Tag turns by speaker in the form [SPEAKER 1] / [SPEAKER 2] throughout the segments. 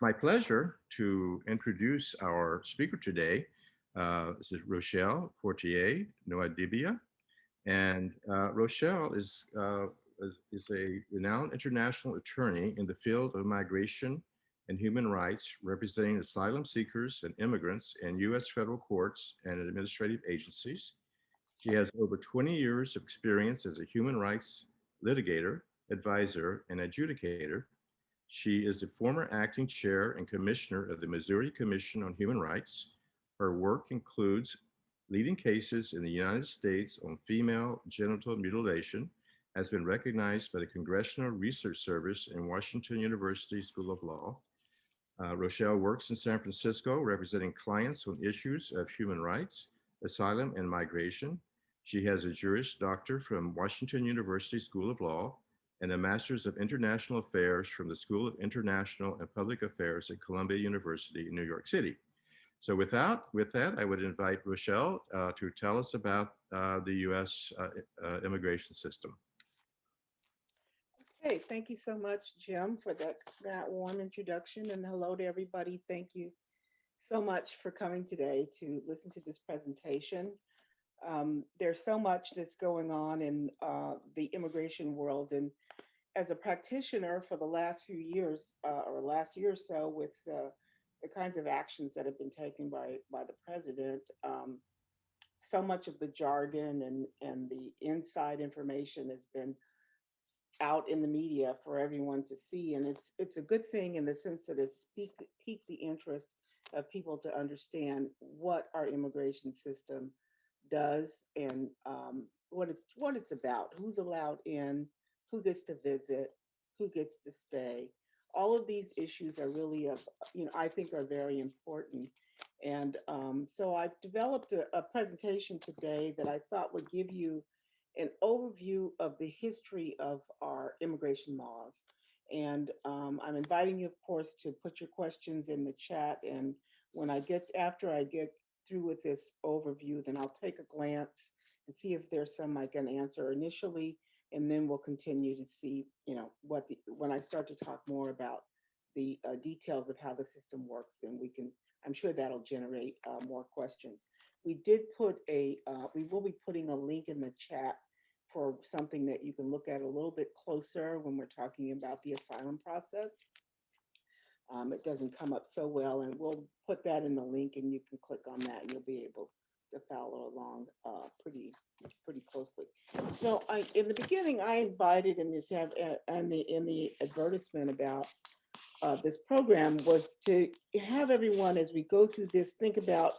[SPEAKER 1] My pleasure to introduce our speaker today. This is Rochelle Fortier Nwadibia. And Rochelle is a renowned international attorney in the field of migration and human rights, representing asylum seekers and immigrants in U.S. federal courts and administrative agencies. She has over 20 years of experience as a human rights litigator, advisor, and adjudicator. She is the former acting chair and commissioner of the Missouri Commission on Human Rights. Her work includes leading cases in the United States on female genital mutilation, has been recognized by the Congressional Research Service and Washington University School of Law. Rochelle works in San Francisco representing clients on issues of human rights, asylum, and migration. She has a Juris Doctor from Washington University School of Law and a Master's of International Affairs from the School of International and Public Affairs at Columbia University in New York City. So with that, I would invite Rochelle to tell us about the U.S. Immigration system.
[SPEAKER 2] Hey, thank you so much, Jim, for that warm introduction. And hello to everybody. Thank you so much for coming today to listen to this presentation. There's so much that's going on in the immigration world. And as a practitioner for the last few years, or last year or so, with the kinds of actions that have been taken by the president, so much of the jargon and the inside information has been out in the media for everyone to see, and it's a good thing in the sense that it's piqued the interest of people to understand what our immigration system does and what it's about, who's allowed in, who gets to visit, who gets to stay. All of these issues are really I think are very important. And so I've developed a presentation today that I thought would give you an overview of the history of our immigration laws. And I'm inviting you, of course, to put your questions in the chat. And after I get through with this overview, then I'll take a glance and see if there's some I can answer initially. And then we'll continue to see, when I start to talk more about the details of how the system works, then I'm sure that'll generate more questions. We will be putting a link in the chat for something that you can look at a little bit closer when we're talking about the asylum process. It doesn't come up so well, and we'll put that in the link, and you can click on that, and you'll be able to follow along pretty closely. So, in the beginning, I invited in the advertisement about this program was to have everyone, as we go through this, think about,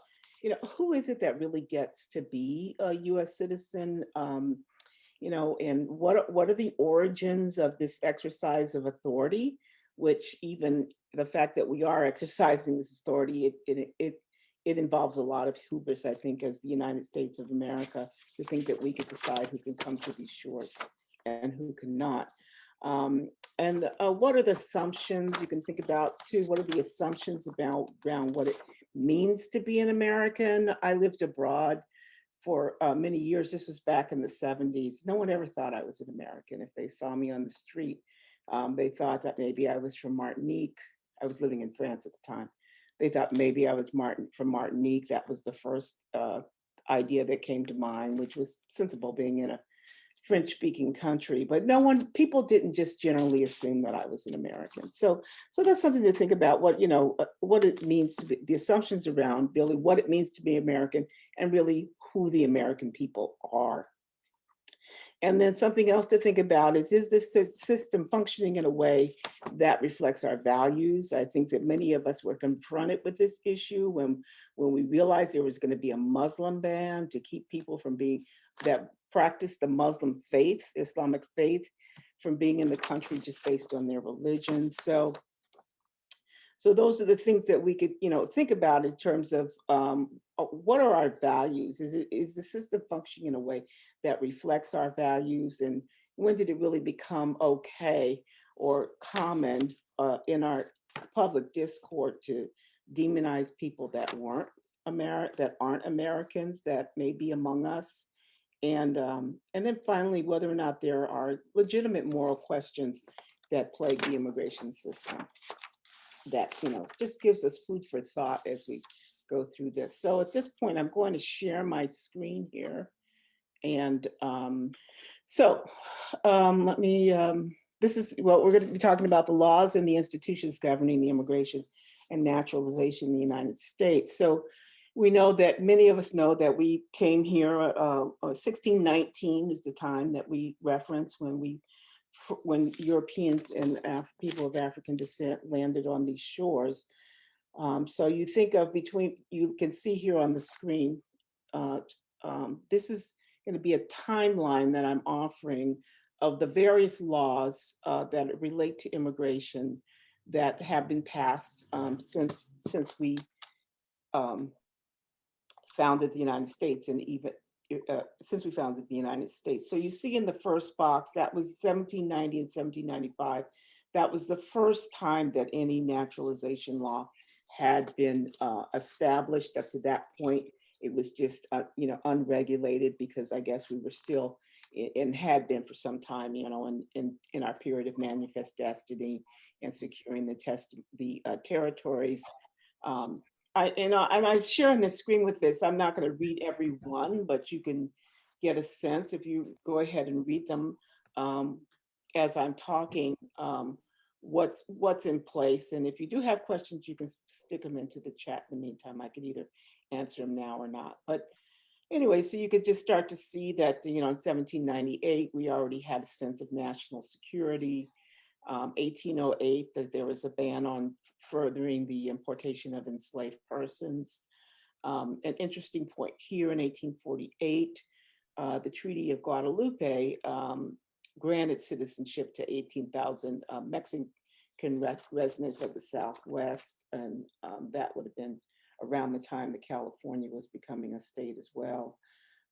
[SPEAKER 2] who is it that really gets to be a U.S. citizen, and what are the origins of this exercise of authority, which even the fact that we are exercising this authority, it involves a lot of hubris, I think, as the United States of America, to think that we could decide who can come to these shores and who cannot. And what are the assumptions you can think about too? What are the assumptions around what it means to be an American? I lived abroad for many years. This was back in the 70s. No one ever thought I was an American. If they saw me on the street, they thought that maybe I was from Martinique. I was living in France at the time. They thought maybe I was from Martinique. That was the first idea that came to mind, which was sensible being in a French-speaking country. But people didn't just generally assume that I was an American. So that's something to think about, what it means to be, the assumptions around really what it means to be American, and really who the American people are. And then something else to think about is this system functioning in a way that reflects our values? I think that many of us were confronted with this issue when we realized there was going to be a Muslim ban to keep people from that practice the Muslim faith, Islamic faith, from being in the country just based on their religion. So those are the things that we could, think about in terms of what are our values? Is the system functioning in a way that reflects our values? And when did it really become okay or common in our public discourse to demonize people that aren't Americans, that may be among us? And then finally, whether or not there are legitimate moral questions that plague the immigration system. that, just gives us food for thought as we go through this. So at this point, I'm going to share my screen here. And let me, this is what we're going to be talking about: the laws and the institutions governing the immigration and naturalization in the United States. So we know that many of us know that we came here, 1619 is the time that we reference when Europeans and people of African descent landed on these shores. So you think of you can see here on the screen, this is going to be a timeline that I'm offering of the various laws that relate to immigration that have been passed since we founded the United States, and even since we founded the United States. So you see in the first box, that was 1790 and 1795. That was the first time that any naturalization law had been established. Up to that point, it was just unregulated, because I guess we were still, and had been for some time, in our period of manifest destiny and securing the territories. I'm sharing the screen with this. I'm not going to read every one, but you can get a sense if you go ahead and read them as I'm talking, what's in place. And if you do have questions, you can stick them into the chat. In the meantime, I can either answer them now or not. But anyway, so you could just start to see that, in 1798, we already had a sense of national security. 1808, that there was a ban on furthering the importation of enslaved persons. An interesting point here, in 1848, the Treaty of Guadalupe granted citizenship to 18,000 Mexican residents of the Southwest, and that would have been around the time that California was becoming a state as well.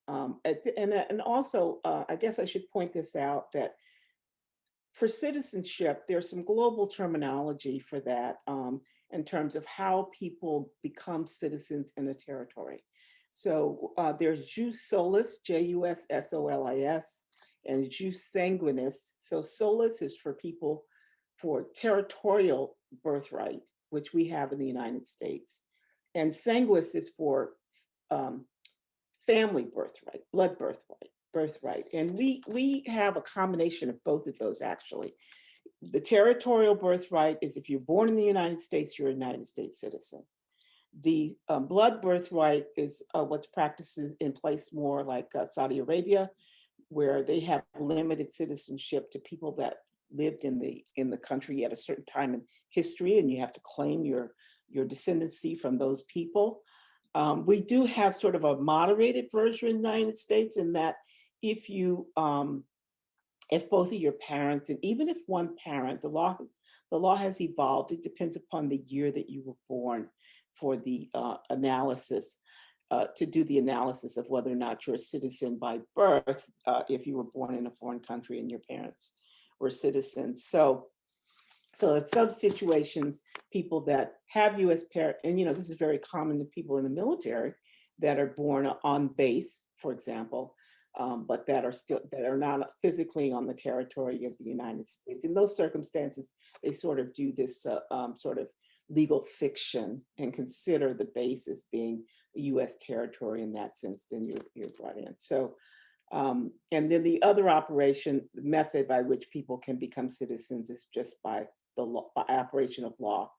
[SPEAKER 2] And also, I guess I should point this out, that for citizenship, there's some global terminology for that in terms of how people become citizens in a territory. So there's jus solis, J-U-S-S-O-L-I-S, and jus sanguinis. So solis is for people for territorial birthright, which we have in the United States. And sanguis is for family birthright, blood birthright. And we have a combination of both of those, actually. The territorial birthright is if you're born in the United States, you're a United States citizen. The blood birthright is what's practiced in place more like Saudi Arabia, where they have limited citizenship to people that lived in the country at a certain time in history, and you have to claim your descendancy from those people. We do have sort of a moderated version in the United States, in that if both of your parents, and even if one parent, the law has evolved. It depends upon the year that you were born for the analysis, to do the analysis of whether or not you're a citizen by birth, if you were born in a foreign country and your parents were citizens. So in some situations, people that have U.S. parents, and this is very common to people in the military that are born on base, for example, but that are not physically on the territory of the United States. In those circumstances, they sort of do this sort of legal fiction and consider the base as being a U.S. territory. In that sense, then you're brought in. So, and then the other method by which people can become citizens is just by operation of law.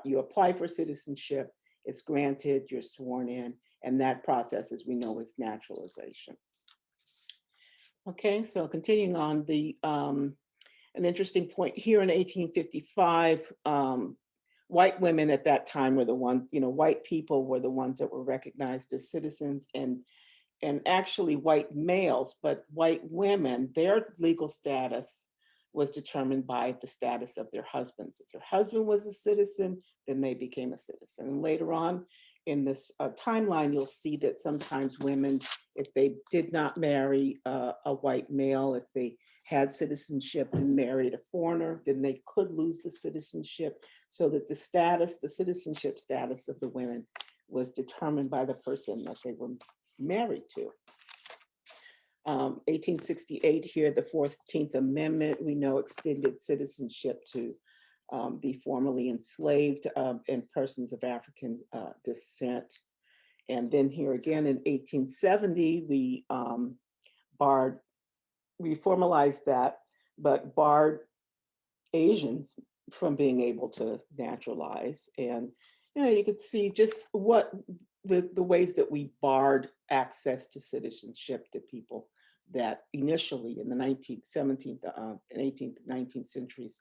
[SPEAKER 2] You apply for citizenship, it's granted, you're sworn in, and that process, as we know, is naturalization. Okay, so continuing on, an interesting point here in 1855, white women at that time were the ones, white people were the ones that were recognized as citizens, and actually white males, but white women, their legal status was determined by the status of their husbands. If their husband was a citizen, then they became a citizen. And later on in this timeline, you'll see that sometimes women, if they did not marry a white male, if they had citizenship and married a foreigner, then they could lose the citizenship, so that the citizenship status of the women was determined by the person that they were married to. 1868 here, the 14th Amendment, we know, extended citizenship to the formerly enslaved and persons of African descent. And then here again in 1870, we formalized that, but barred Asians from being able to naturalize. And you could see just what the ways that we barred access to citizenship to people that initially in the 19th, 17th, and 18th, 19th centuries,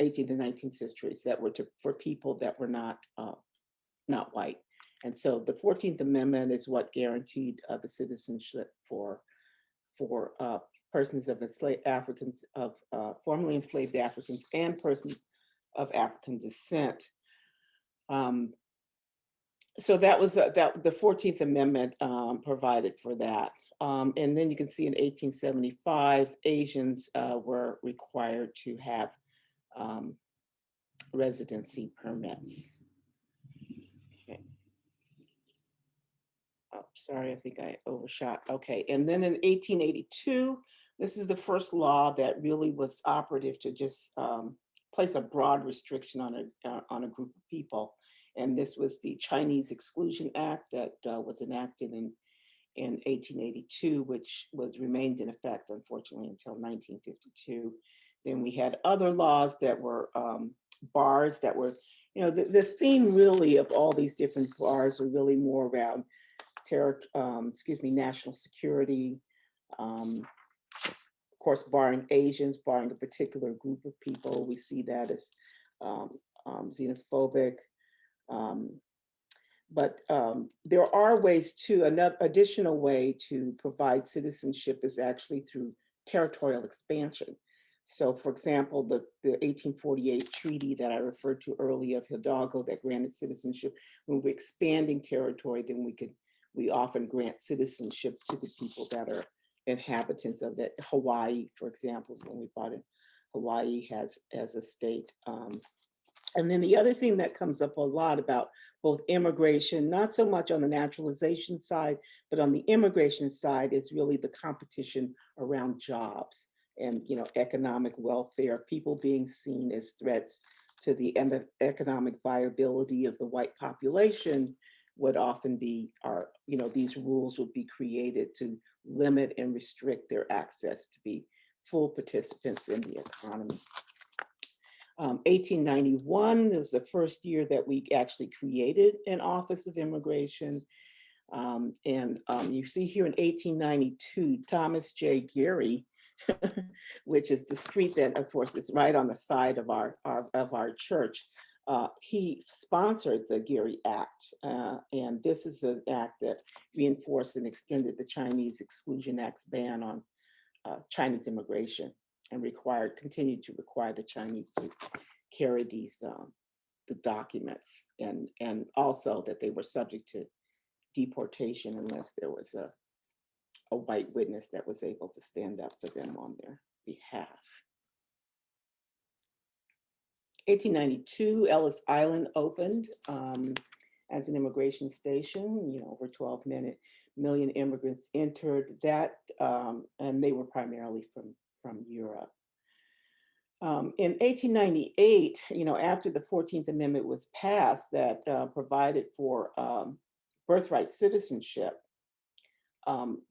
[SPEAKER 2] 18th and 19th centuries, that were for people that were not white. And so the 14th Amendment is what guaranteed the citizenship for persons of enslaved Africans, of formerly enslaved Africans, and persons of African descent. So that was the 14th Amendment provided for that. And then you can see in 1875, Asians were required to have residency permits. Okay. Oh, sorry, I think I overshot. Okay, and then in 1882, this is the first law that really was operative to just place a broad restriction on a group of people. And this was the Chinese Exclusion Act that was enacted in 1882, which remained in effect, unfortunately, until 1952. Then we had other laws that were bars that were, the theme really of all these different bars are really more around national security, of course, barring Asians, barring a particular group of people. We see that as xenophobic. But there are ways too. Another additional way to provide citizenship is actually through territorial expansion. So, for example, the 1848 treaty that I referred to earlier of Hidalgo that granted citizenship, when we're expanding territory, then we often grant citizenship to the people that are inhabitants of that. Hawaii, for example, when we brought in Hawaii as a state. And then the other thing that comes up a lot about both immigration, not so much on the naturalization side, but on the immigration side is really the competition around jobs and economic welfare, people being seen as threats to the economic viability of the white population would often be these rules would be created to limit and restrict their access to be full participants in the economy. 1891 was the first year that we actually created an Office of Immigration. You see here in 1892, Thomas J. Geary, which is the street that, of course, is right on the side of our church. He sponsored the Geary Act, and this is an act that reinforced and extended the Chinese Exclusion Act's ban on Chinese immigration, and continued to require the Chinese to carry these the documents, and also that they were subject to deportation unless there was a white witness that was able to stand up for them on their behalf. 1892, Ellis Island opened as an immigration station. Over 12 million immigrants entered that, and they were primarily from Europe. In 1898, after the 14th Amendment was passed that provided for birthright citizenship,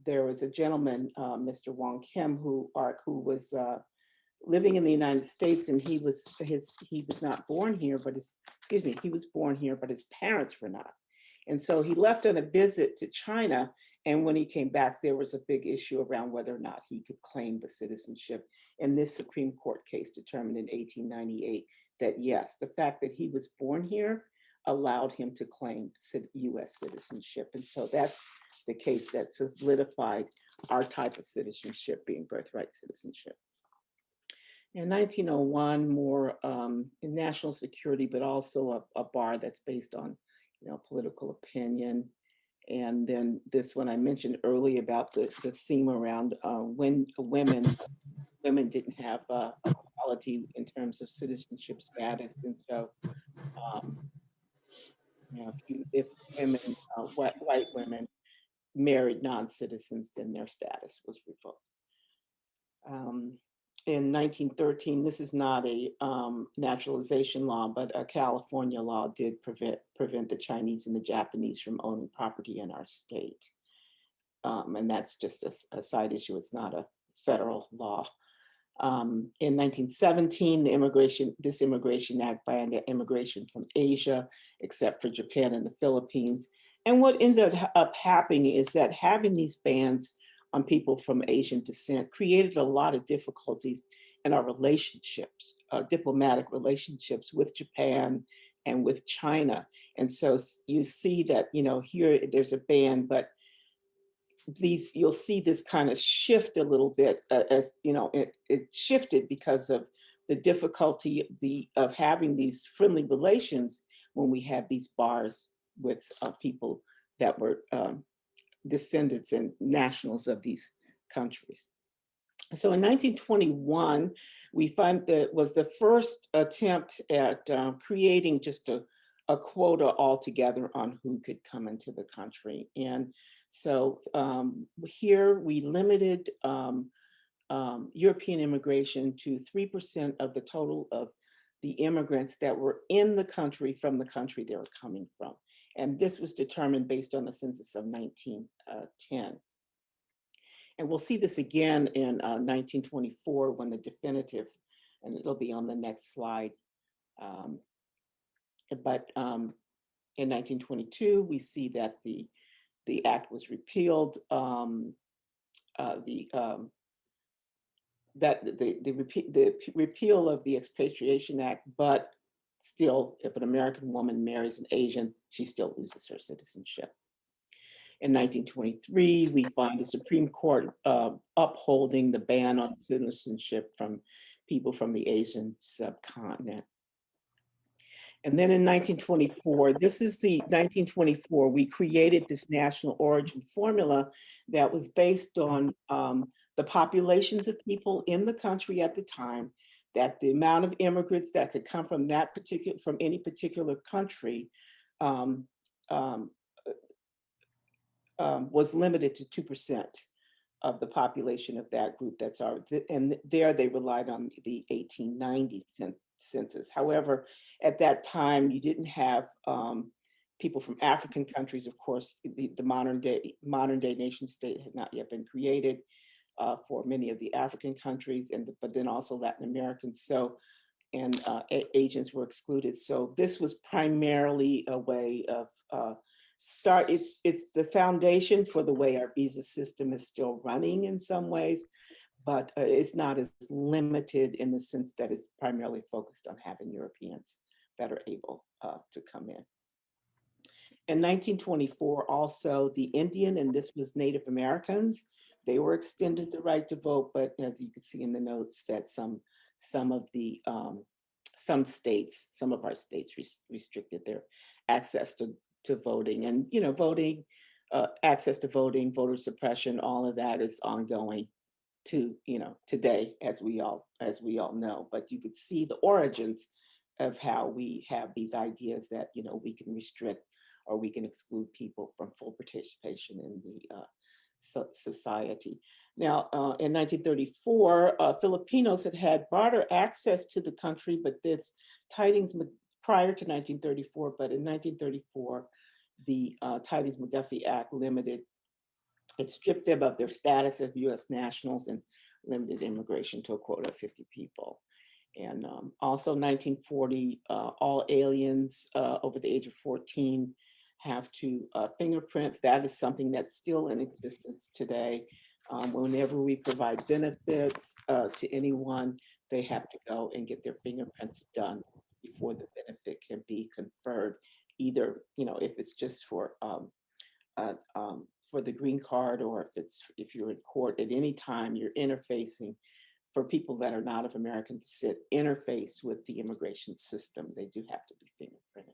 [SPEAKER 2] there was a gentleman, Mr. Wong Kim, who was living in the United States, and he was not born here, but he was born here, but his parents were not. And so he left on a visit to China, and when he came back, there was a big issue around whether or not he could claim the citizenship. And this Supreme Court case determined in 1898 that yes, the fact that he was born here allowed him to claim US citizenship. And so that's the case that solidified our type of citizenship being birthright citizenship. In 1901, more in national security, but also a bar that's based on political opinion. And then this one I mentioned earlier about the theme around when women didn't have equality in terms of citizenship status. And so if women, white women married non-citizens, then their status was revoked. in 1913, this is not a naturalization law, but a California law did prevent the Chinese and the Japanese from owning property in our state. And that's just a side issue. It's not a federal law. In 1917, the Disintegration Act banned immigration from Asia, except for Japan and the Philippines. And what ended up happening is that having these bans on people from Asian descent created a lot of difficulties in our relationships, diplomatic relationships with Japan and with China. And so you see that, here there's a ban, but you'll see this kind of shift a little bit, as it shifted because of the difficulty of having these friendly relations when we had these bars with people that were descendants and nationals of these countries. So in 1921, we find that was the first attempt at creating just a quota altogether on who could come into the country. And so here we limited European immigration to 3% of the total of the immigrants that were in the country from the country they were coming from. And this was determined based on the census of 1910. And we'll see this again in 1924 when the definitive, and it'll be on the next slide. But in 1922, we see that the act was repealed. That the repeal of the Expatriation Act, but still, if an American woman marries an Asian, she still loses her citizenship. In 1923, we find the Supreme Court upholding the ban on citizenship from people from the Asian subcontinent. And then in 1924, this is the 1924, we created this national origin formula that was based on the populations of people in the country at the time, that the amount of immigrants that could come from from any particular country was limited to 2% of the population of that group. And there they relied on the 1890 census. However, at that time, you didn't have people from African countries. Of course, the modern day nation state had not yet been created for many of the African countries, but then also Latin Americans. So, and Asians were excluded. So this was primarily a way of it's the foundation for the way our visa system is still running in some ways, but it's not as limited in the sense that it's primarily focused on having Europeans that are able to come in. In 1924, also the Indian, and this was Native Americans, they were extended the right to vote, but as you can see in the notes that some of our states restricted their access to voting, and voting, access to voting, voter suppression, all of that is ongoing to today, as we all know. But you could see the origins of how we have these ideas that we can restrict or we can exclude people from full participation in the society. Now, in 1934, Filipinos had broader access to the country, but this tidings prior to 1934, but in 1934, the Tidings-McDuffie Act it stripped them of their status of US nationals and limited immigration to a quota of 50 people. And also 1940, all aliens over the age of 14 have to fingerprint. That is something that's still in existence today. Whenever we provide benefits to anyone, they have to go and get their fingerprints done before the benefit can be conferred. Either, if it's just for the green card, or if you're in court at any time, you're interfacing for people that are not of American descent, interface with the immigration system, they do have to be fingerprinted.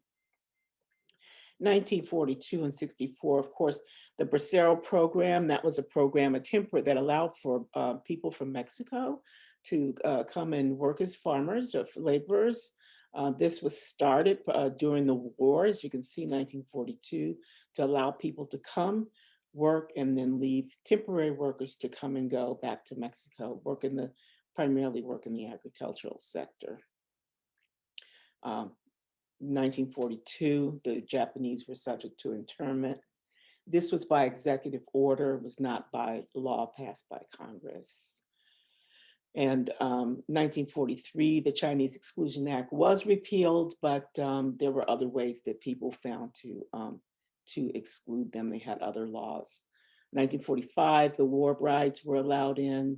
[SPEAKER 2] 1942 and 64, of course, the Bracero Program, that was a program, that allowed for people from Mexico to come and work as farmers or laborers. This was started during the war, as you can see, 1942, to allow people to come, work, and then leave, temporary workers to come and go back to Mexico, work in the primarily work in the agricultural sector. 1942, the Japanese were subject to internment. This was by executive order, was not by law passed by Congress. And 1943, the Chinese Exclusion Act was repealed, but there were other ways that people found to exclude them. They had other laws. 1945, the war brides were allowed in.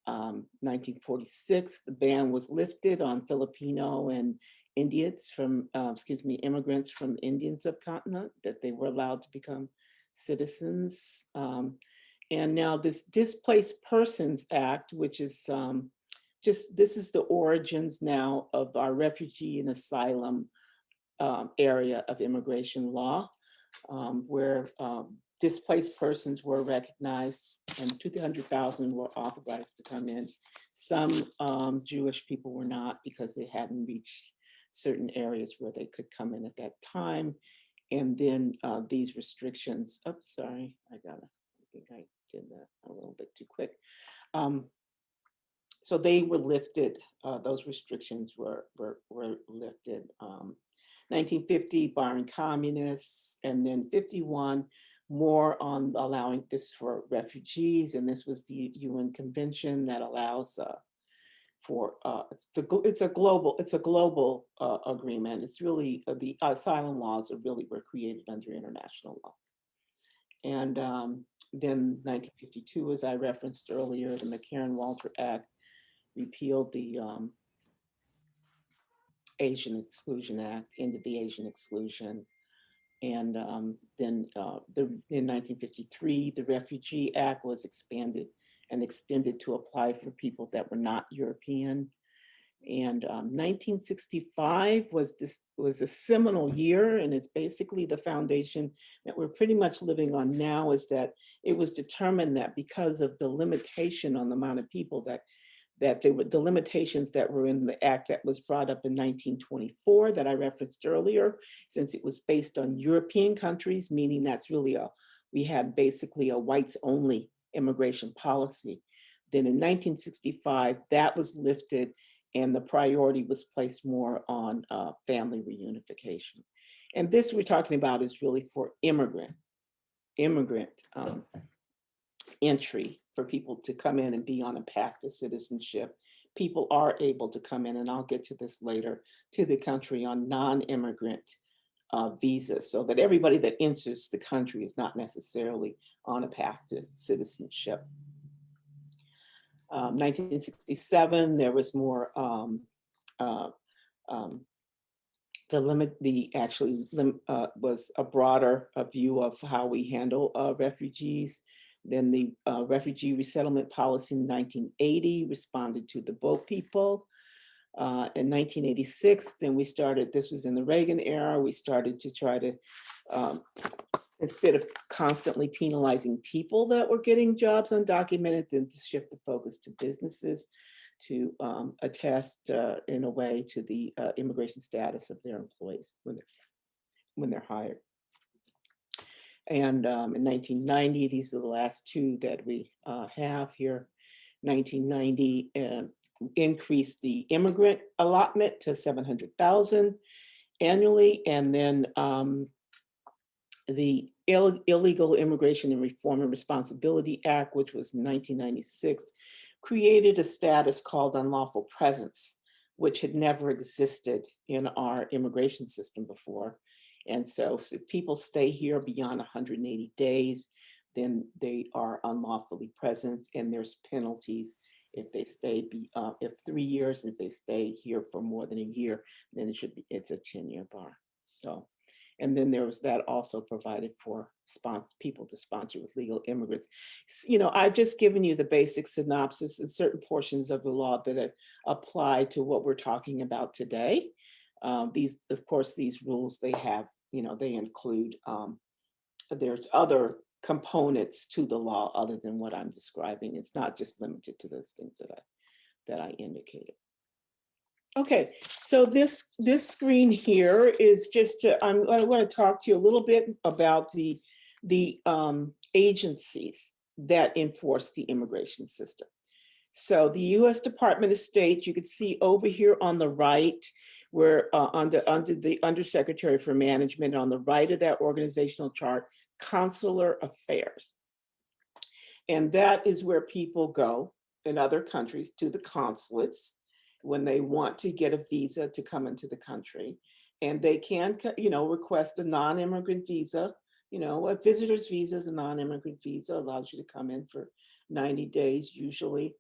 [SPEAKER 2] 1946, the ban was lifted on Filipino and Indians from, immigrants from the Indian subcontinent, that they were allowed to become citizens. And now this Displaced Persons Act, which is this is the origins now of our refugee and asylum area of immigration law, where displaced persons were recognized and 200,000 were authorized to come in. Some Jewish people were not, because they hadn't reached certain areas where they could come in at that time. And then these restrictions, I think I did that a little bit too quick. So they were lifted, those restrictions were lifted. 1950, barring communists, and then 51, more on allowing this for refugees, and this was the UN Convention that allows for it's a global agreement. It's really the asylum laws were created under international law. And then 1952, as I referenced earlier, the McCarran-Walter Act repealed the Asian Exclusion Act, ended the Asian exclusion. And then in 1953, the Refugee Act was expanded and extended to apply for people that were not European. And 1965 was a seminal year, and it's basically the foundation that we're pretty much living on now, is that it was determined that because of the limitation on the amount of people that there were the limitations that were in the act that was brought up in 1924 that I referenced earlier, since it was based on European countries, meaning that's really we had basically a whites only immigration policy. Then in 1965, that was lifted and the priority was placed more on family reunification. And this we're talking about is really for immigrant entry, for people to come in and be on a path to citizenship. People are able to come in, and I'll get to this later, to the country on non-immigrant visas, so that everybody that enters the country is not necessarily on a path to citizenship. 1967, there was more, was a broader view of how we handle refugees. Then the refugee resettlement policy in 1980 responded to the boat people. In 1986, then we started, this was in the Reagan era, we started to try to, instead of constantly penalizing people that were getting jobs undocumented, then to shift the focus to businesses to attest in a way to the immigration status of their employees when they're hired. And in 1990, these are the last two that we have here. 1990 increased the immigrant allotment to 700,000 annually, and then the Illegal Immigration and Reform and Responsibility Act, which was 1996, created a status called Unlawful Presence, which had never existed in our immigration system before. And so if people stay here beyond 180 days, then they are unlawfully present, and there's penalties if they stay, if 3 years, and if they stay here for more than a year, then it's a 10-year bar. So, and then there was that also provided for people to sponsor with legal immigrants. You know, I've just given you the basic synopsis and certain portions of the law that apply to what we're talking about today. These, of course, these rules, they have, you know, they include, there's other components to the law other than what I'm describing. It's not just limited to those things that I indicated. Okay, so this screen here is just I want to talk to you a little bit about the agencies that enforce the immigration system. So the U.S. Department of State, you could see over here on the right, where under the Undersecretary for Management, on the right of that organizational chart, Consular Affairs. And that is where people go in other countries to the consulates when they want to get a visa to come into the country. And they can, request a non-immigrant visa. A visitor's visa is a non-immigrant visa, allows you to come in for 90 days usually.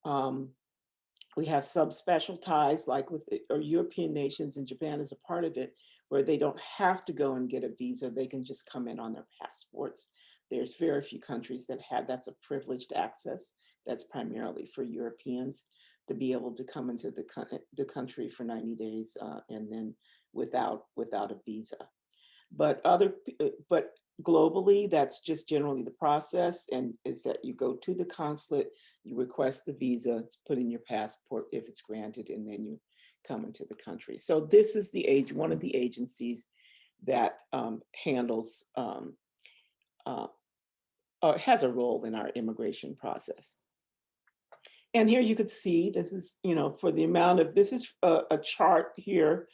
[SPEAKER 2] We have subspecial ties like with or European nations, and Japan is a part of it, where they don't have to go and get a visa. They can just come in on their passports. There's very few countries that have, that's a privileged access. That's primarily for Europeans to be able to come into the country for 90 days and then without a visa. But globally, that's just generally the process, and is that you go to the consulate, you request the visa, it's put in your passport if it's granted, and then you come into the country. So this is one of the agencies that handles or has a role in our immigration process. And here you could see, this is, for the amount of, this is a chart here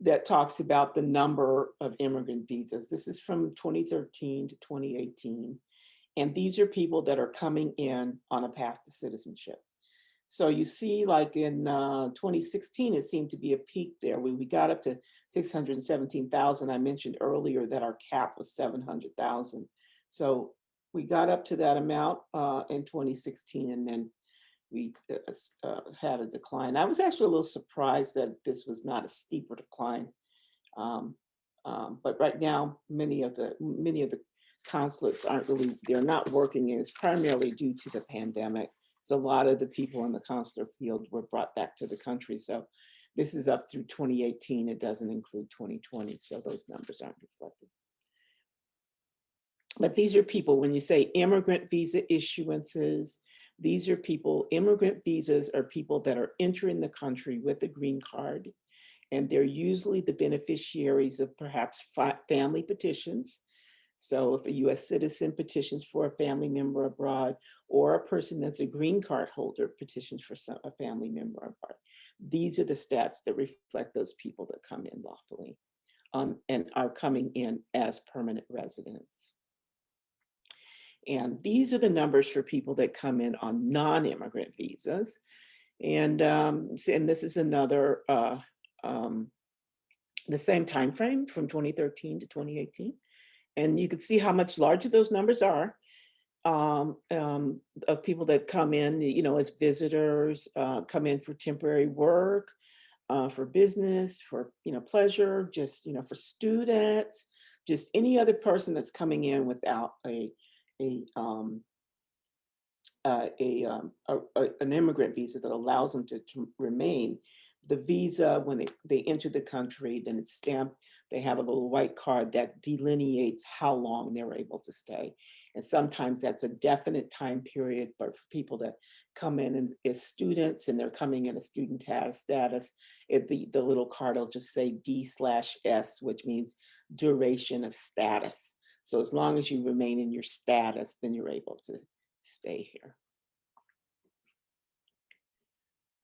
[SPEAKER 2] that talks about the number of immigrant visas. This is from 2013 to 2018. And these are people that are coming in on a path to citizenship. So you see, like in 2016, it seemed to be a peak there. We got up to 617,000. I mentioned earlier that our cap was 700,000. So we got up to that amount in 2016, and then we had a decline. I was actually a little surprised that this was not a steeper decline. But right now, many of the consulates they're not working, and it's primarily due to the pandemic. So a lot of the people in the consular field were brought back to the country. So this is up through 2018. It doesn't include 2020. So those numbers aren't reflected. But these are people, when you say immigrant visa issuances, these are people, immigrant visas are people that are entering the country with a green card, and they're usually the beneficiaries of perhaps family petitions. So if a US citizen petitions for a family member abroad, or a person that's a green card holder petitions for a family member abroad, these are the stats that reflect those people that come in lawfully and are coming in as permanent residents. And these are the numbers for people that come in on non-immigrant visas. And this is another, the same time frame from 2013 to 2018. And you can see how much larger those numbers are of people that come in, as visitors, come in for temporary work, for business, for pleasure, just for students, just any other person that's coming in without an immigrant visa that allows them to remain. The visa, when they enter the country, then it's stamped. They have a little white card that delineates how long they're able to stay. And sometimes that's a definite time period, but for people that come in as students and they're coming in a student status, the little card will just say D/S, which means duration of status. So as long as you remain in your status, then you're able to stay here.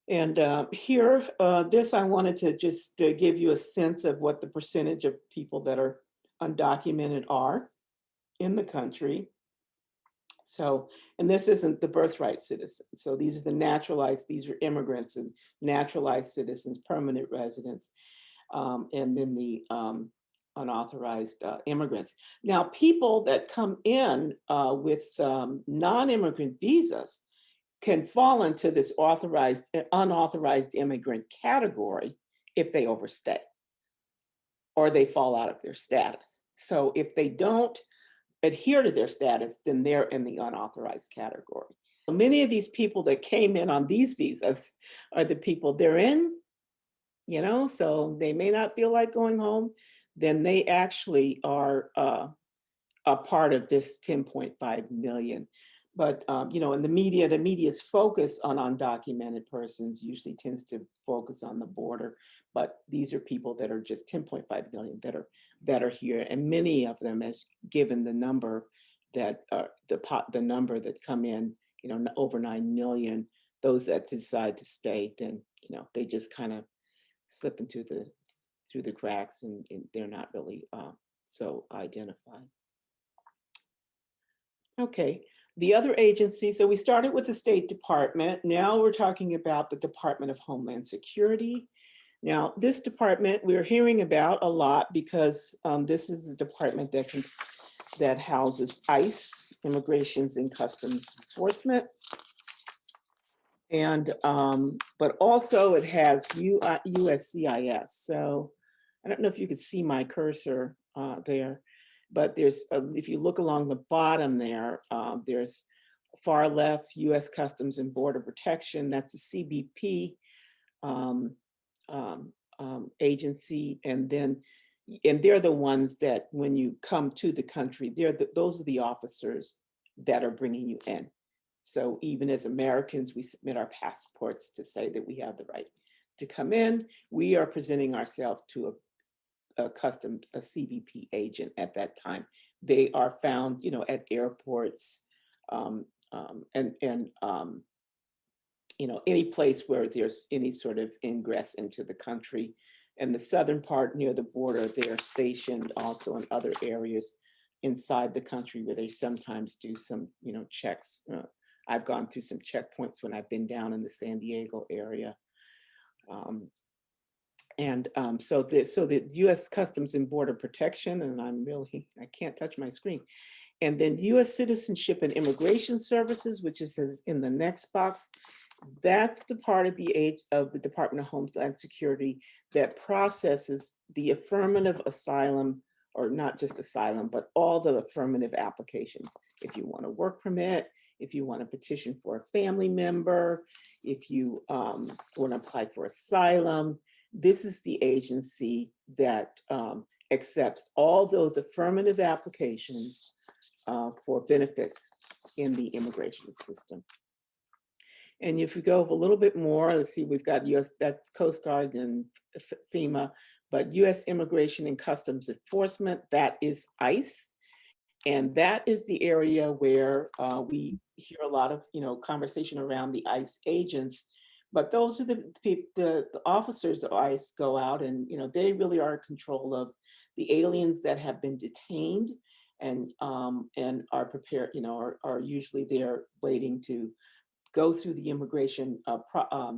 [SPEAKER 2] And here, this I wanted to just give you a sense of what the percentage of people that are undocumented are in the country. So, and this isn't the birthright citizens. So these are the naturalized, these are immigrants and naturalized citizens, permanent residents, and then the unauthorized immigrants. Now, people that come in with non-immigrant visas can fall into this unauthorized immigrant category if they overstay or they fall out of their status. So if they don't adhere to their status, then they're in the unauthorized category. Many of these people that came in on these visas are the people they're in, so they may not feel like going home, then they actually are a part of this 10.5 million. But, in the media's focus on undocumented persons usually tends to focus on the border. But these are people that are just 10.5 million that are here. And many of them, as given the number that the number that come in, over 9 million, those that decide to stay, then, they just kind of slip into through the cracks, and they're not really so identified. Okay, the other agency, so we started with the State Department. Now we're talking about the Department of Homeland Security. Now, this department we're hearing about a lot because this is the department that houses ICE, Immigrations and Customs Enforcement. And, but also it has USCIS. So I don't know if you can see my cursor there, but there's, if you look along the bottom there, there's far left, US Customs and Border Protection, that's the CBP agency. And they're the ones that when you come to the country, those are the officers that are bringing you in. So even as Americans, we submit our passports to say that we have the right to come in. We are presenting ourselves to a CBP agent at that time. They are found, at airports any place where there's any sort of ingress into the country. And the southern part near the border, they are stationed also in other areas inside the country where they sometimes do some, checks. I've gone through some checkpoints when I've been down in the San Diego area. So the US Customs and Border Protection, and I can't touch my screen. And then US Citizenship and Immigration Services, which is in the next box. That's the part of the Department of Homeland Security that processes the affirmative asylum, or not just asylum, but all the affirmative applications. If you want a work permit, if you want to petition for a family member, if you want to apply for asylum, this is the agency that accepts all those affirmative applications for benefits in the immigration system. And if we go a little bit more, let's see, we've got that's Coast Guard and FEMA, but US Immigration and Customs Enforcement, that is ICE. And that is the area where we hear a lot of, conversation around the ICE agents, but those are the officers of ICE go out and, they really are in control of the aliens that have been detained and are prepared, are usually there waiting to go through the immigration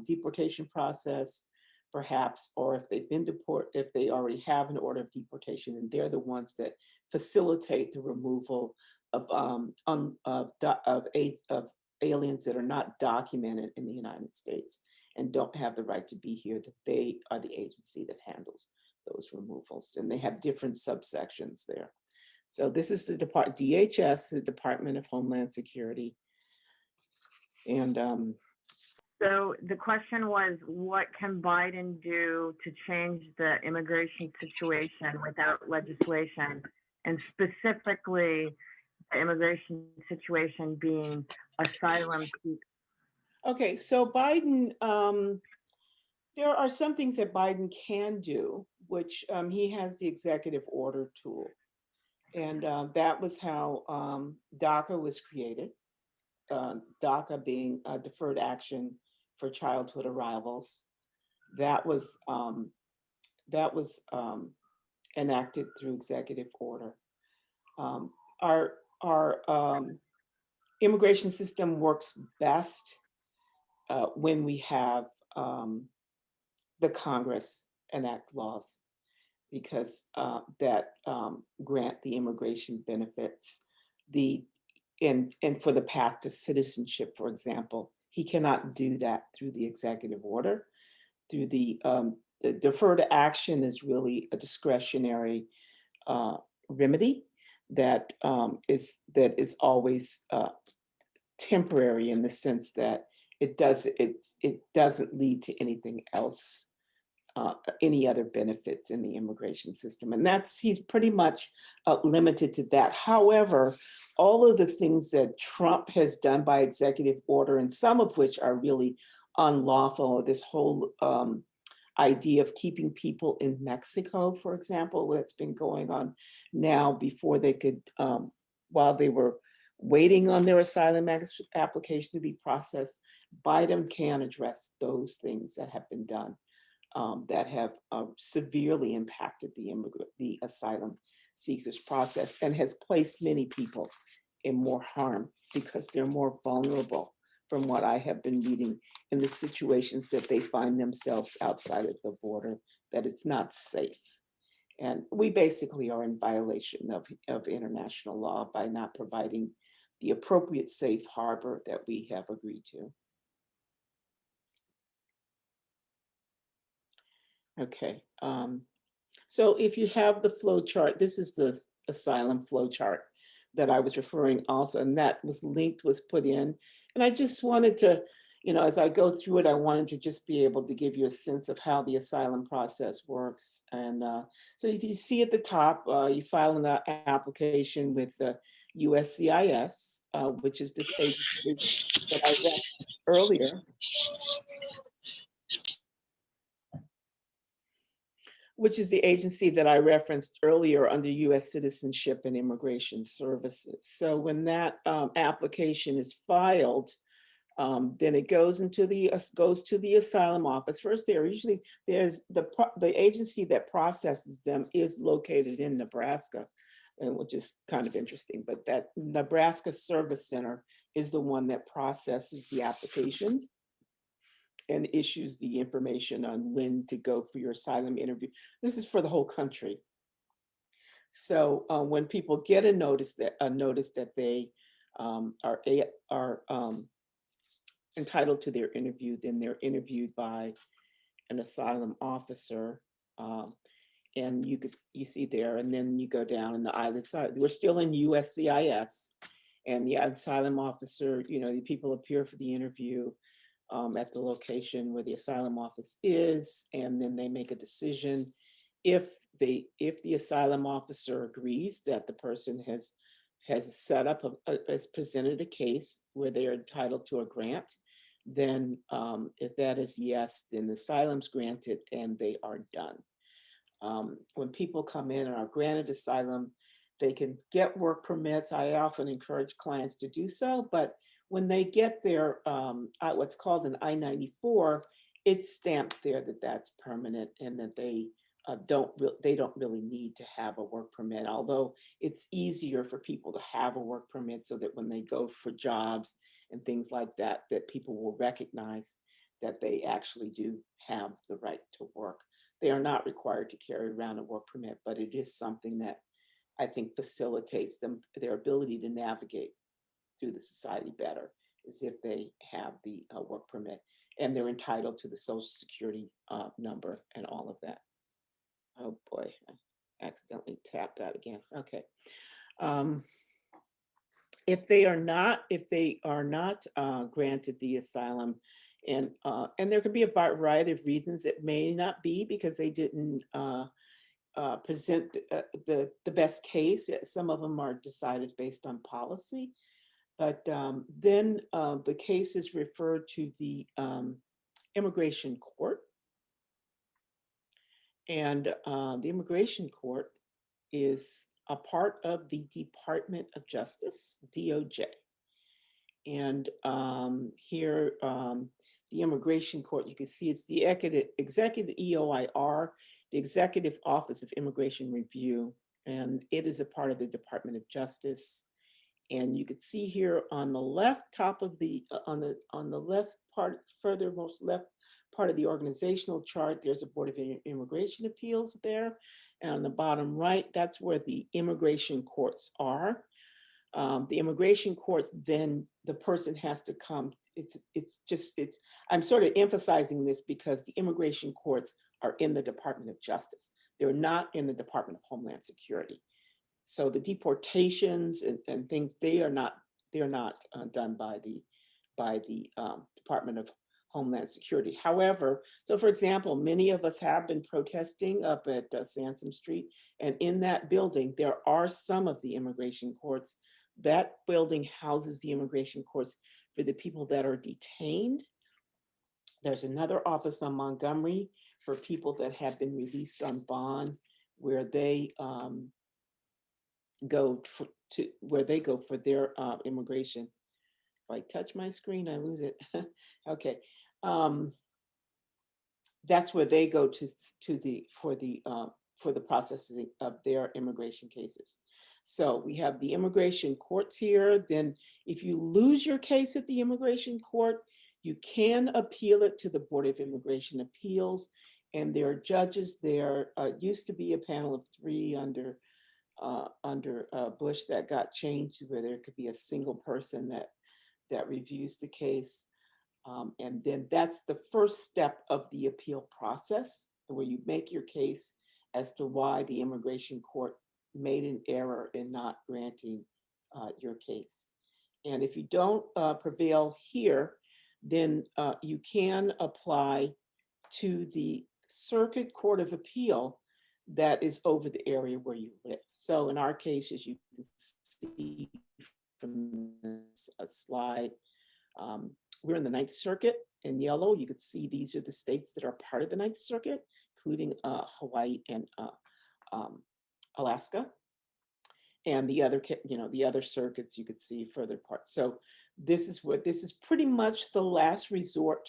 [SPEAKER 2] deportation process, perhaps, or if they've been deported, if they already have an order of deportation, and they're the ones that facilitate the removal of aliens that are not documented in the United States and don't have the right to be here, that they are the agency that handles those removals. And they have different subsections there. So this is the DHS, the Department of Homeland Security. And
[SPEAKER 3] so the question was, what can Biden do to change the immigration situation without legislation, and specifically the immigration situation being asylum seekers?
[SPEAKER 2] Okay, so Biden, there are some things that Biden can do, which he has the executive order tool. And that was how DACA was created. DACA being deferred action for childhood arrivals. That was enacted through executive order. Our immigration system works best when we have the Congress enact laws, because that grant the immigration benefits. And for the path to citizenship, for example, he cannot do that through the executive order. Through the deferred action is really a discretionary remedy that is always temporary, in the sense that it doesn't lead to anything else, any other benefits in the immigration system. And he's pretty much limited to that. However, all of the things that Trump has done by executive order, and some of which are really unlawful, this whole idea of keeping people in Mexico, for example, that's been going on now, before they could, while they were waiting on their asylum application to be processed. BIDEM can address those things that have been done that have severely impacted the asylum seekers process and has placed many people in more harm because they're more vulnerable from what I have been reading in the situations that they find themselves outside of the border, that it's not safe. And we basically are in violation of international law by not providing the appropriate safe harbor that we have agreed to. Okay, so if you have the flow chart, this is the asylum flow chart that I was referring also, and that was linked, was put in. And I just wanted to, as I go through it, I wanted to just be able to give you a sense of how the asylum process works. And so you see at the top, you file an application with the USCIS, which is this agency that I referenced earlier, which is the agency that I referenced earlier under U.S. Citizenship and Immigration Services. So when that application is filed, then it goes to the asylum office. First, there's the agency that processes them is located in Nebraska, and which is kind of interesting. But that Nebraska Service Center is the one that processes the applications and issues the information on when to go for your asylum interview. This is for the whole country. So when people get a notice that they are entitled to their interview, then they're interviewed by an asylum officer. And you see there, and then you go down in the island side. We're still in USCIS, and the asylum officer, the people appear for the interview at the location where the asylum office is, and then they make a decision. If the asylum officer agrees that the person has set up, has presented a case where they are entitled to a grant, then if that is yes, then the asylum's granted and they are done. When people come in and are granted asylum, they can get work permits. I often encourage clients to do so, but when they get their what's called an I-94, it's stamped there that that's permanent and that they don't really need to have a work permit, although it's easier for people to have a work permit so that when they go for jobs and things like that, that people will recognize that they actually do have the right to work. They are not required to carry around a work permit, but it is something that I think facilitates their ability to navigate through the society better, is if they have the work permit and they're entitled to the Social Security number and all of that. Oh boy, I accidentally tapped that again. Okay. If they are not granted the asylum, and there could be a variety of reasons. It may not be because they didn't present the best case. Some of them are decided based on policy. But then the case is referred to the immigration court. And the immigration court is a part of the Department of Justice, DOJ. And here, the immigration court, you can see it's the executive EOIR, the Executive Office of Immigration Review, and it is a part of the Department of Justice. And you could see here on the left top of the, on the left part, furthermost left part of the organizational chart, there's a Board of Immigration Appeals there. And on the bottom right, that's where the immigration courts are. The immigration courts, then the person has to come. I'm sort of emphasizing this because the immigration courts are in the Department of Justice. They're not in the Department of Homeland Security. So the deportations and things, they're not done by the Department of Homeland Security. However, so for example, many of us have been protesting up at Sansom Street, and in that building, there are some of the immigration courts. That building houses the immigration courts for the people that are detained. There's another office on Montgomery for people that have been released on bond, where they go to where they go for their immigration. If I touch my screen, I lose it. Okay. That's where they go for the processing of their immigration cases. So we have the immigration courts here. Then if you lose your case at the immigration court, you can appeal it to the Board of Immigration Appeals. And there are judges there. Used to be a panel of 3 under Bush that got changed to where there could be a single person that reviews the case. And then that's the first step of the appeal process, where you make your case as to why the immigration court made an error in not granting your case. And if you don't prevail here, then you can apply to the Circuit Court of Appeal that is over the area where you live. So in our case, as you can see from this slide, we're in the Ninth Circuit in yellow. You could see these are the states that are part of the Ninth Circuit, including Hawaii and Alaska. And the other circuits you could see further apart. So this is pretty much the last resort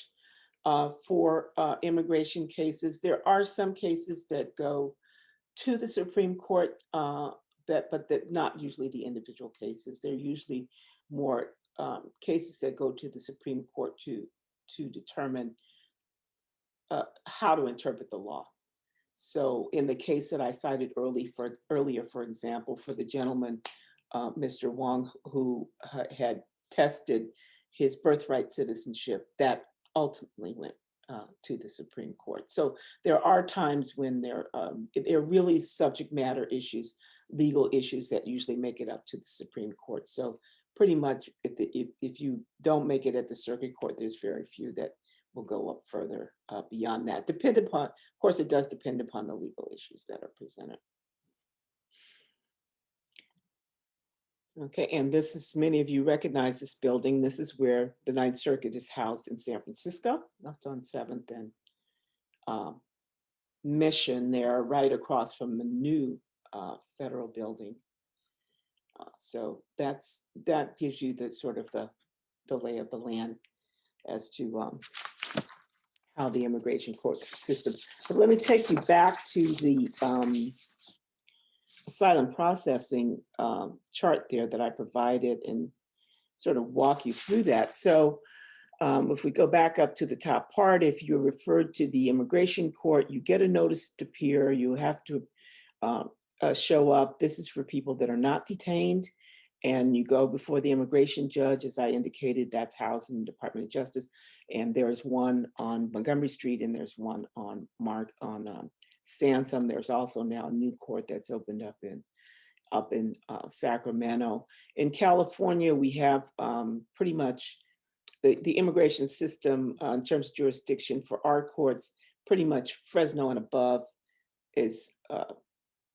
[SPEAKER 2] for immigration cases. There are some cases that go to the Supreme Court, but that not usually the individual cases. They're usually more cases that go to the Supreme Court to determine how to interpret the law. So in the case that I cited earlier, for example, for the gentleman, Mr. Wong, who had tested his birthright citizenship, that ultimately went to the Supreme Court. So there are times when there are really subject matter issues, legal issues that usually make it up to the Supreme Court. So pretty much if you don't make it at the Circuit Court, there's very few that will go up further beyond that. Of course, it does depend upon the legal issues that are presented. Okay, and this is, many of you recognize this building. This is where the Ninth Circuit is housed in San Francisco. That's on 7th and Mission there, right across from the new federal building. So that gives you the sort of the lay of the land as to how the immigration court system. But let me take you back to the asylum processing chart there that I provided and sort of walk you through that. So if we go back up to the top part, if you're referred to the immigration court, you get a notice to appear. You have to show up. This is for people that are not detained. And you go before the immigration judge, as I indicated, that's housed in the Department of Justice. And there's one on Montgomery Street, and there's one on Sansom. There's also now a new court that's opened up in Sacramento. In California, we have pretty much the immigration system in terms of jurisdiction for our courts. Pretty much Fresno and above is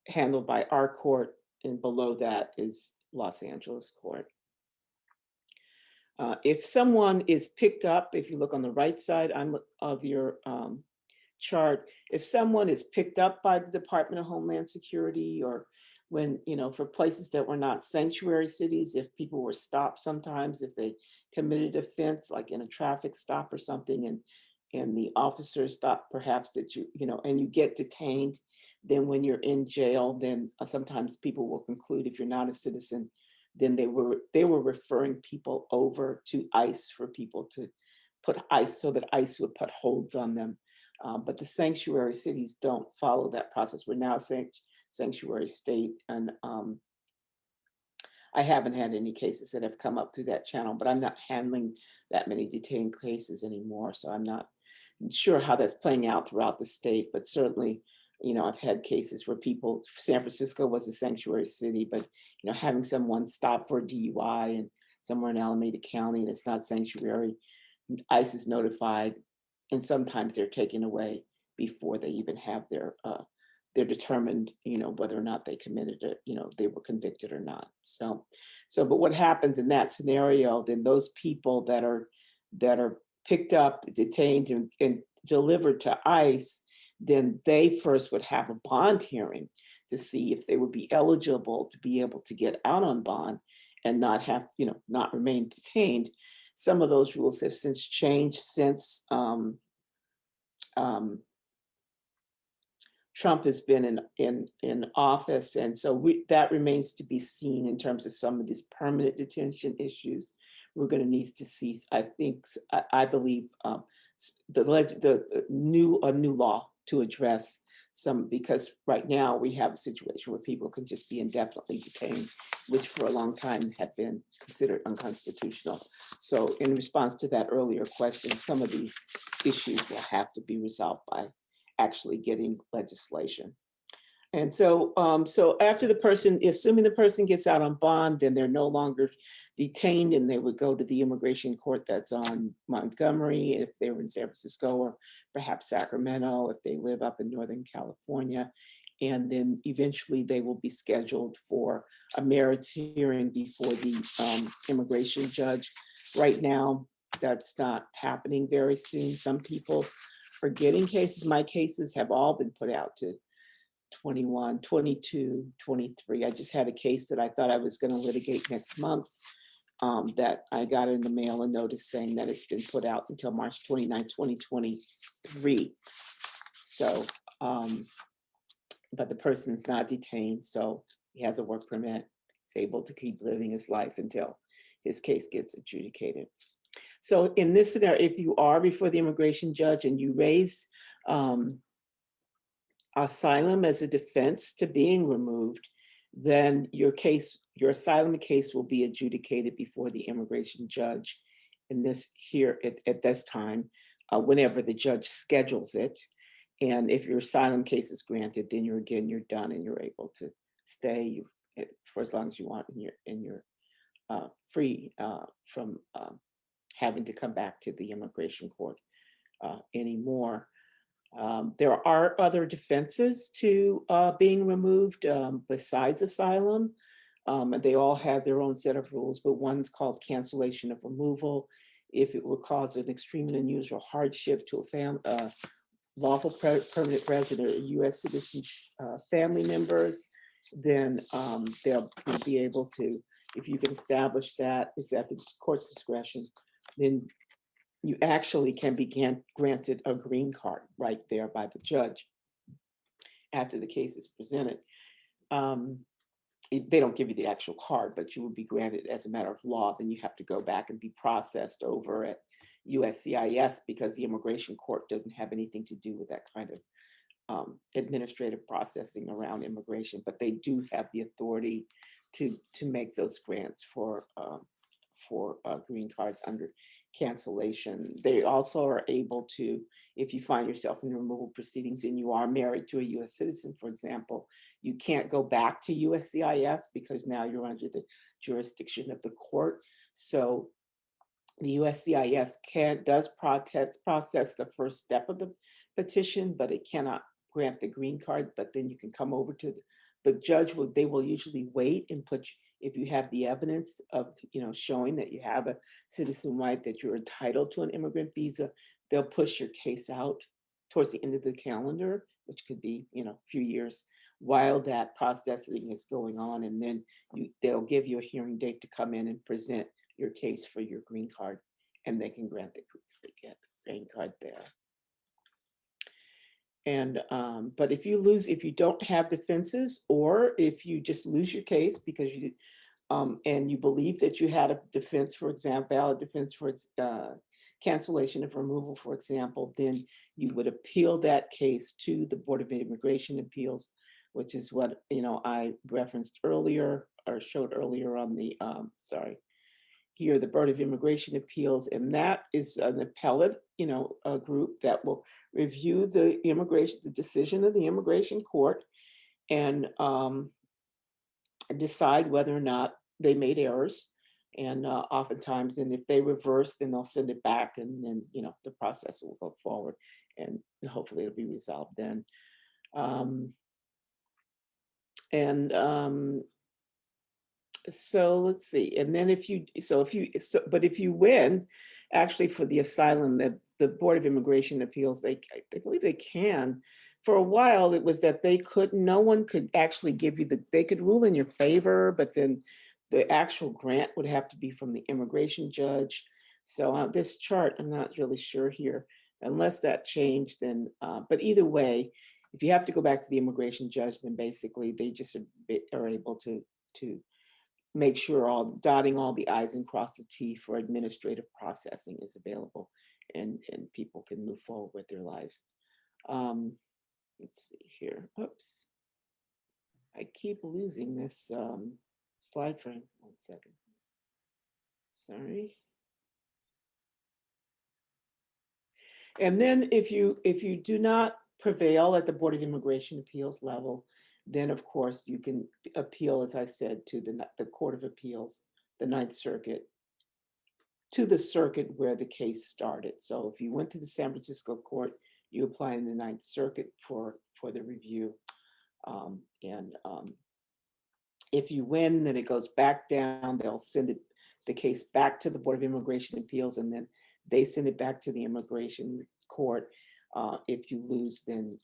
[SPEAKER 2] handled by our court, and below that is Los Angeles court. If someone is picked up, if you look on the right side of your chart, if someone is picked up by the Department of Homeland Security, or when, for places that were not sanctuary cities, if people were stopped sometimes, if they committed offense, like in a traffic stop or something, and the officer stopped perhaps that and you get detained, then when you're in jail, then sometimes people will conclude if you're not a citizen, then they were referring people over to ICE for people to put ICE, so that ICE would put holds on them. But the sanctuary cities don't follow that process. We're now a sanctuary state, and I haven't had any cases that have come up through that channel, but I'm not handling that many detained cases anymore, so I'm not sure how that's playing out throughout the state, but certainly, I've had cases where San Francisco was a sanctuary city, but, having someone stop for a DUI and somewhere in Alameda County and it's not sanctuary, ICE is notified, and sometimes they're taken away before they even have they're determined, whether or not they committed it, they were convicted or not. But what happens in that scenario, then those people that are picked up, detained, and delivered to ICE, then they first would have a bond hearing to see if they would be eligible to be able to get out on bond and not have, not remain detained. Some of those rules have since changed since Trump has been in office, and so that remains to be seen in terms of some of these permanent detention issues. We're going to need to see, I believe, a new law to address some, because right now we have a situation where people can just be indefinitely detained, which for a long time have been considered unconstitutional. So in response to that earlier question, some of these issues will have to be resolved by actually getting legislation. And so, so after the person, assuming the person gets out on bond, then they're no longer detained, and they would go to the immigration court that's on Montgomery if they were in San Francisco, or perhaps Sacramento if they live up in Northern California. And then eventually they will be scheduled for a merits hearing before the immigration judge. Right now, that's not happening very soon. Some people are getting cases. My cases have all been put out to 21, 22, 23. I just had a case that I thought I was going to litigate next month that I got in the mail a notice saying that it's been put out until March 29, 2023. So, but the person's not detained, so he has a work permit. He's able to keep living his life until his case gets adjudicated. So in this scenario, if you are before the immigration judge and you raise asylum as a defense to being removed, then your asylum case will be adjudicated before the immigration judge in this here at this time, whenever the judge schedules it. And if your asylum case is granted, then you're done and you're able to stay for as long as you want, and you're free from having to come back to the immigration court anymore. There are other defenses to being removed besides asylum. They all have their own set of rules, but one's called cancellation of removal. If it would cause an extreme and unusual hardship to a lawful permanent resident or U.S. citizen family members, then they'll be able to, if you can establish that, it's at the court's discretion, then you actually can be granted a green card right there by the judge after the case is presented. They don't give you the actual card, but you will be granted as a matter of law. Then you have to go back and be processed over at USCIS, because the immigration court doesn't have anything to do with that kind of administrative processing around immigration, but they do have the authority to make those grants for green cards under cancellation. They also are able to, if you find yourself in removal proceedings and you are married to a U.S. citizen, for example, you can't go back to USCIS because now you're under the jurisdiction of the court. So the USCIS does process the first step of the petition, but it cannot grant the green card. But then you can come over to the judge. They will usually wait and put you, if you have the evidence of, showing that you have a citizen right, that you're entitled to an immigrant visa, they'll push your case out towards the end of the calendar, which could be, a few years, while that processing is going on. And then they'll give you a hearing date to come in and present your case for your green card, and they can grant the green card there. And but if you don't have defenses, or if you just lose your case because you and you believe that you had a defense, for example, valid defense for its cancellation of removal, for example, then you would appeal that case to the Board of Immigration Appeals, which is what I referenced earlier, or showed earlier on the here, the Board of Immigration Appeals, and that is an appellate, a group that will review the decision of the immigration court, and decide whether or not they made errors. And oftentimes, and if they reverse, then they'll send it back, and then the process will go forward, and hopefully it'll be resolved then. So let's see. And then if you win, actually, for the asylum, the Board of Immigration Appeals, they believe they can for a while, it was that no one could actually give you they could rule in your favor, but then the actual grant would have to be from the immigration judge. So this chart, I'm not really sure here, unless that changed, then, but either way, if you have to go back to the immigration judge, then basically they just are able to make sure dotting all the I's and cross the T for administrative processing is available, and people can move forward with their lives. Let's see here. Oops. I keep losing this slide frame. 1 second. Sorry. And then if you do not prevail at the Board of Immigration Appeals level, then of course you can appeal, as I said, to the Court of Appeals, the Ninth Circuit, to the circuit where the case started. So if you went to the San Francisco court, you apply in the Ninth Circuit for the review. If you win, then it goes back down. They'll send the case back to the Board of Immigration Appeals, and then they send it back to the immigration court. If you lose, then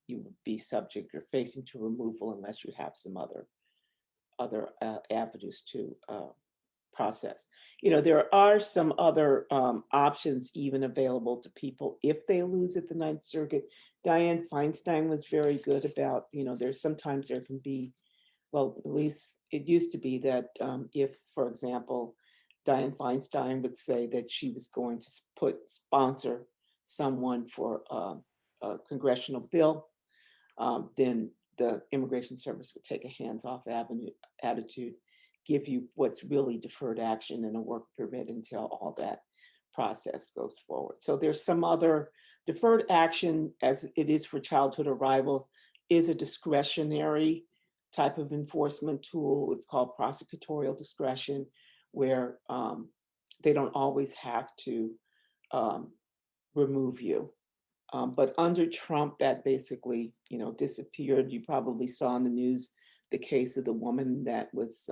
[SPEAKER 2] you would be subject, you're facing to removal unless you have some other avenues to process. There are some other options even available to people if they lose at the Ninth Circuit. Dianne Feinstein was very good about, sometimes there can be, well, at least it used to be that if, for example, Dianne Feinstein would say that she was going to sponsor someone for a congressional bill, then the Immigration Service would take a hands-off attitude, give you what's really deferred action and a work permit until all that process goes forward. So there's some other deferred action, as it is for childhood arrivals, is a discretionary type of enforcement tool. It's called prosecutorial discretion, where they don't always have to remove you. But under Trump, that basically, disappeared. You probably saw in the news the case of the woman that was,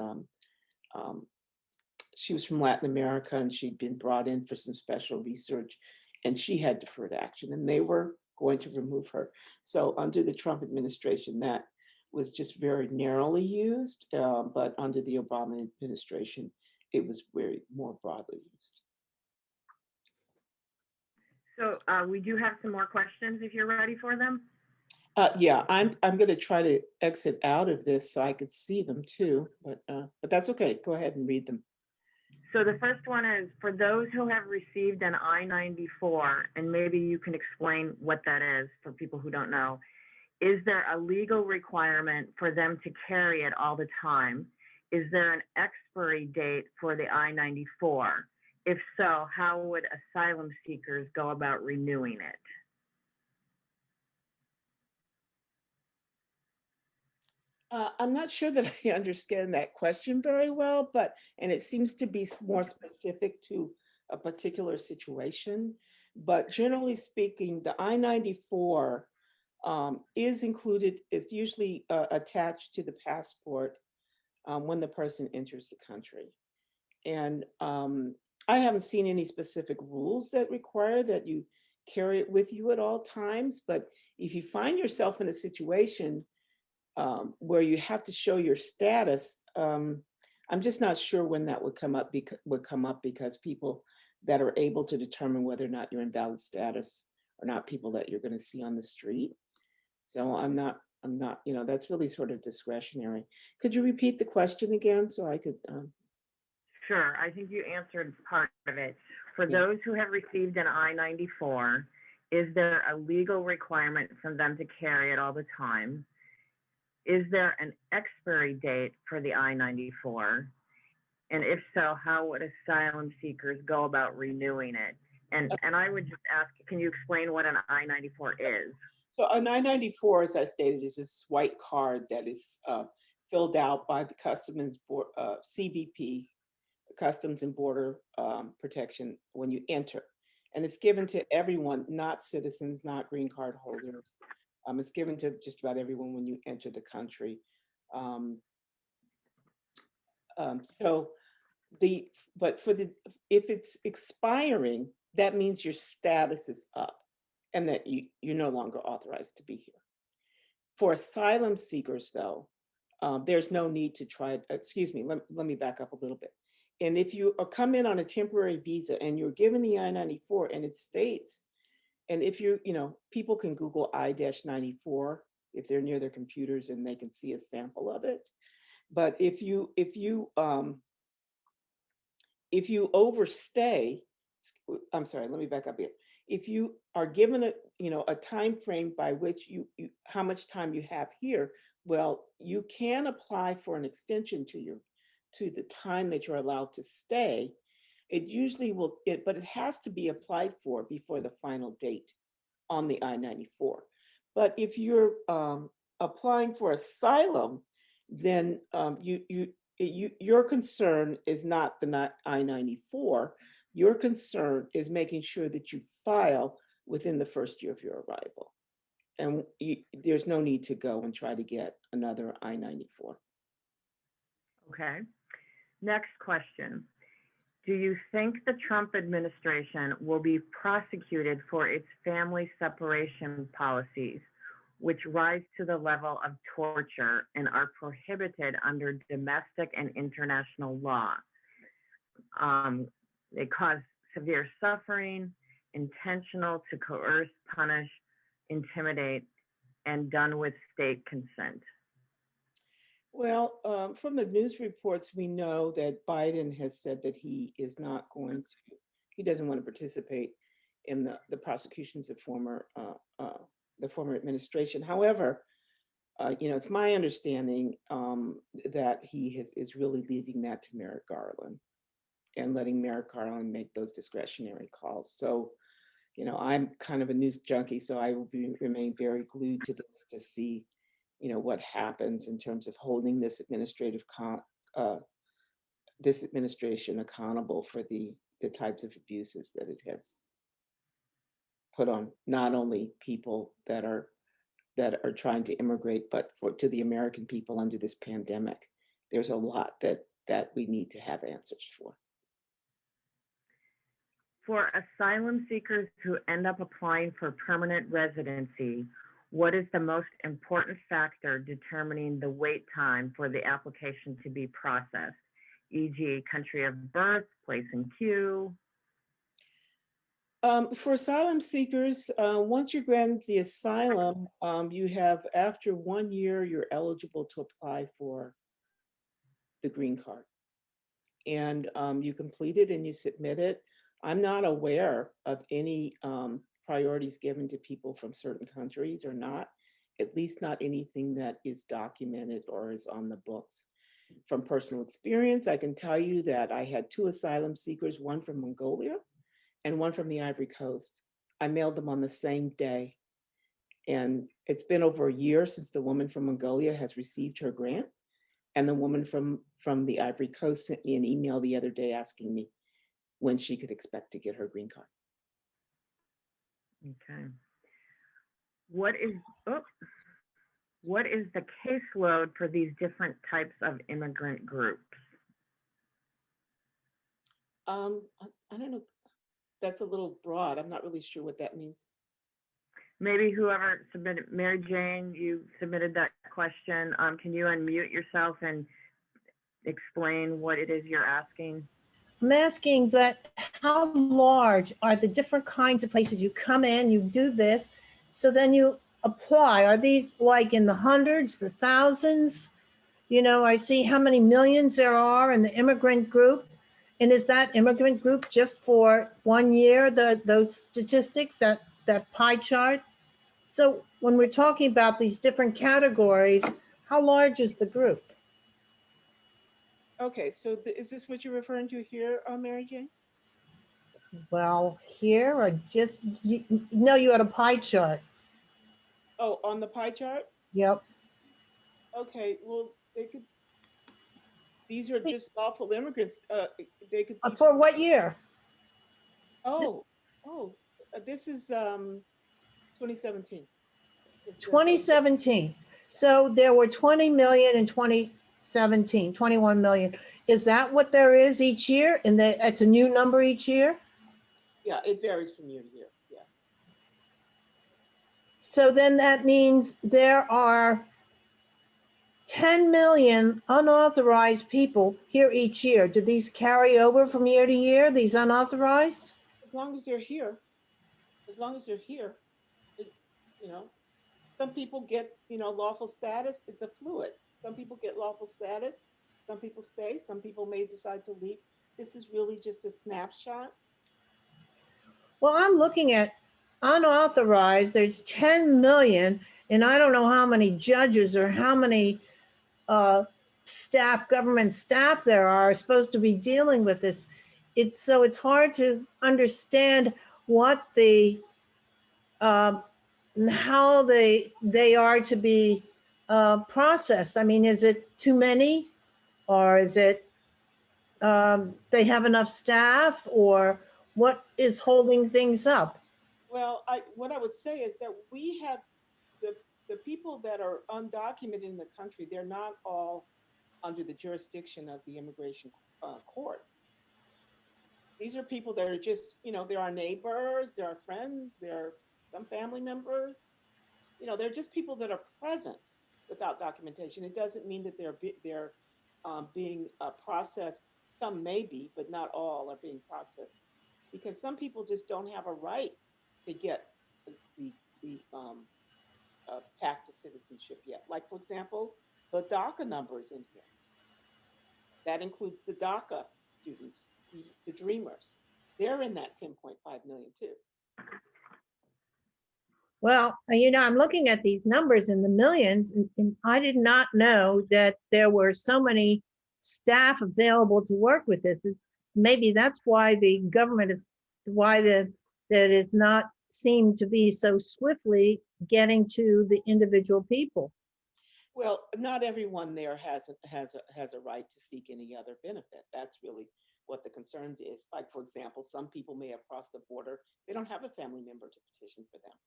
[SPEAKER 2] she was from Latin America, and she'd been brought in for some special research, and she had deferred action, and they were going to remove her. So under the Trump administration, that was just very narrowly used, but under the Obama administration, it was very more broadly used.
[SPEAKER 3] So we do have some more questions if you're ready for them.
[SPEAKER 2] Yeah, I'm going to try to exit out of this so I could see them too, but that's okay. Go ahead and read them.
[SPEAKER 3] So the first one is, for those who have received an I-94, and maybe you can explain what that is for people who don't know, is there a legal requirement for them to carry it all the time? Is there an expiry date for the I-94? If so, how would asylum seekers go about renewing it?
[SPEAKER 2] I'm not sure that I understand that question very well, and it seems to be more specific to a particular situation. But generally speaking, the I-94 is usually attached to the passport when the person enters the country. And I haven't seen any specific rules that require that you carry it with you at all times. But if you find yourself in a situation where you have to show your status, I'm just not sure when that would come up because people that are able to determine whether or not you're in valid status are not people that you're going to see on the street. So I'm not, that's really sort of discretionary. Could you repeat the question again so I could?
[SPEAKER 3] Sure, I think you answered part of it. For those who have received an I-94, is there a legal requirement for them to carry it all the time? Is there an expiry date for the I-94? And if so, how would asylum seekers go about renewing it? And I would just ask, can you explain what an I-94 is?
[SPEAKER 2] So an I-94, as I stated, is this white card that is filled out by the CBP, Customs and Border Protection, when you enter. And it's given to everyone, not citizens, not green card holders. It's given to just about everyone when you enter the country. If it's expiring, that means your status is up and that you're no longer authorized to be here. For asylum seekers, though, there's no need to try, excuse me, let me back up a little bit. And if you come in on a temporary visa and you're given the I-94 and it states, and if you're, people can Google I-94 if they're near their computers and they can see a sample of it. But if you overstay, I'm sorry, let me back up here. If you are given a time frame by which you how much time you have here, well, you can apply for an extension to the time that you're allowed to stay. It usually will, but it has to be applied for before the final date on the I-94. But if you're applying for asylum, then your concern is not the I-94. Your concern is making sure that you file within the first year of your arrival. And there's no need to go and try to get another I-94.
[SPEAKER 3] Okay. Next question. Do you think the Trump administration will be prosecuted for its family separation policies, which rise to the level of torture and are prohibited under domestic and international law? They cause severe suffering, intentional to coerce, punish, intimidate, and done with state consent.
[SPEAKER 2] Well, from the news reports, we know that Biden has said that he is not going to, he doesn't want to participate in the prosecutions of the former administration. However, it's my understanding that he is really leaving that to Merrick Garland and letting Merrick Garland make those discretionary calls. So, I'm kind of a news junkie, so I will remain very glued to this to see what happens in terms of holding this administration accountable for the types of abuses that it has put on not only people that are trying to immigrate, but to the American people under this pandemic. There's a lot that we need to have answers for.
[SPEAKER 3] For asylum seekers who end up applying for permanent residency, what is the most important factor determining the wait time for the application to be processed, e.g. country of birth, place in queue?
[SPEAKER 2] For asylum seekers, once you're granted the asylum, you have, after 1 year, you're eligible to apply for the green card. And you complete it and you submit it. I'm not aware of any priorities given to people from certain countries or not, at least not anything that is documented or is on the books. From personal experience, I can tell you that I had 2 asylum seekers, one from Mongolia and one from the Ivory Coast. I mailed them on the same day. And it's been over a year since the woman from Mongolia has received her grant. And the woman from the Ivory Coast sent me an email the other day asking me when she could expect to get her green card.
[SPEAKER 3] Okay. What is the caseload for these different types of immigrant groups?
[SPEAKER 2] I don't know. That's a little broad. I'm not really sure what that means.
[SPEAKER 3] Maybe whoever submitted, Mary Jane, you submitted that question. Can you unmute yourself and explain what it is you're asking?
[SPEAKER 4] I'm asking that how large are the different kinds of places you come in, you do this, so then you apply. Are these like in the hundreds, the thousands? I see how many millions there are in the immigrant group. And is that immigrant group just for 1 year, those statistics, that pie chart? So when we're talking about these different categories, how large is the group?
[SPEAKER 2] Okay, so is this what you're referring to here, Mary Jane?
[SPEAKER 4] Well, here I just, no, you had a pie chart.
[SPEAKER 2] Oh, on the pie chart?
[SPEAKER 4] Yep.
[SPEAKER 2] Okay, well, these are just lawful immigrants. They could.
[SPEAKER 4] For what year?
[SPEAKER 2] This is 2017.
[SPEAKER 4] 2017. So there were 20 million in 2017, 21 million. Is that what there is each year? And it's a new number each year?
[SPEAKER 2] Yeah, it varies from year to year, yes.
[SPEAKER 4] So then that means there are 10 million unauthorized people here each year. Do these carry over from year to year, these unauthorized?
[SPEAKER 2] As long as they're here, as long as they're here, it, you know, some people get, lawful status. It's a fluid. Some people get lawful status. Some people stay. Some people may decide to leave. This is really just a snapshot.
[SPEAKER 4] Well, I'm looking at unauthorized, there's 10 million, and I don't know how many judges or how many government staff there are supposed to be dealing with this. It's hard to understand what how they are to be processed. I mean, is it too many, or is it they have enough staff, or what is holding things up?
[SPEAKER 2] Well, what I would say is that we have the the people that are undocumented in the country. They're not all under the jurisdiction of the immigration court. These are people that are just, they're our neighbors, they're our friends, they're some family members. They're just people that are present without documentation. It doesn't mean that they're being processed. Some may be, but not all are being processed, because some people just don't have a right to get the path to citizenship yet. Like, for example, the DACA numbers in here. That includes the DACA students, the Dreamers. They're in that 10.5 million too.
[SPEAKER 4] Well, I'm looking at these numbers in the millions, and I did not know that there were so many staff available to work with this. Maybe that's why the government that it's not seemed to be so swiftly getting to the individual people.
[SPEAKER 2] Well, not everyone there has a right to seek any other benefit. That's really what the concern is. Like, for example, some people may have crossed the border. They don't have a family member to petition for them,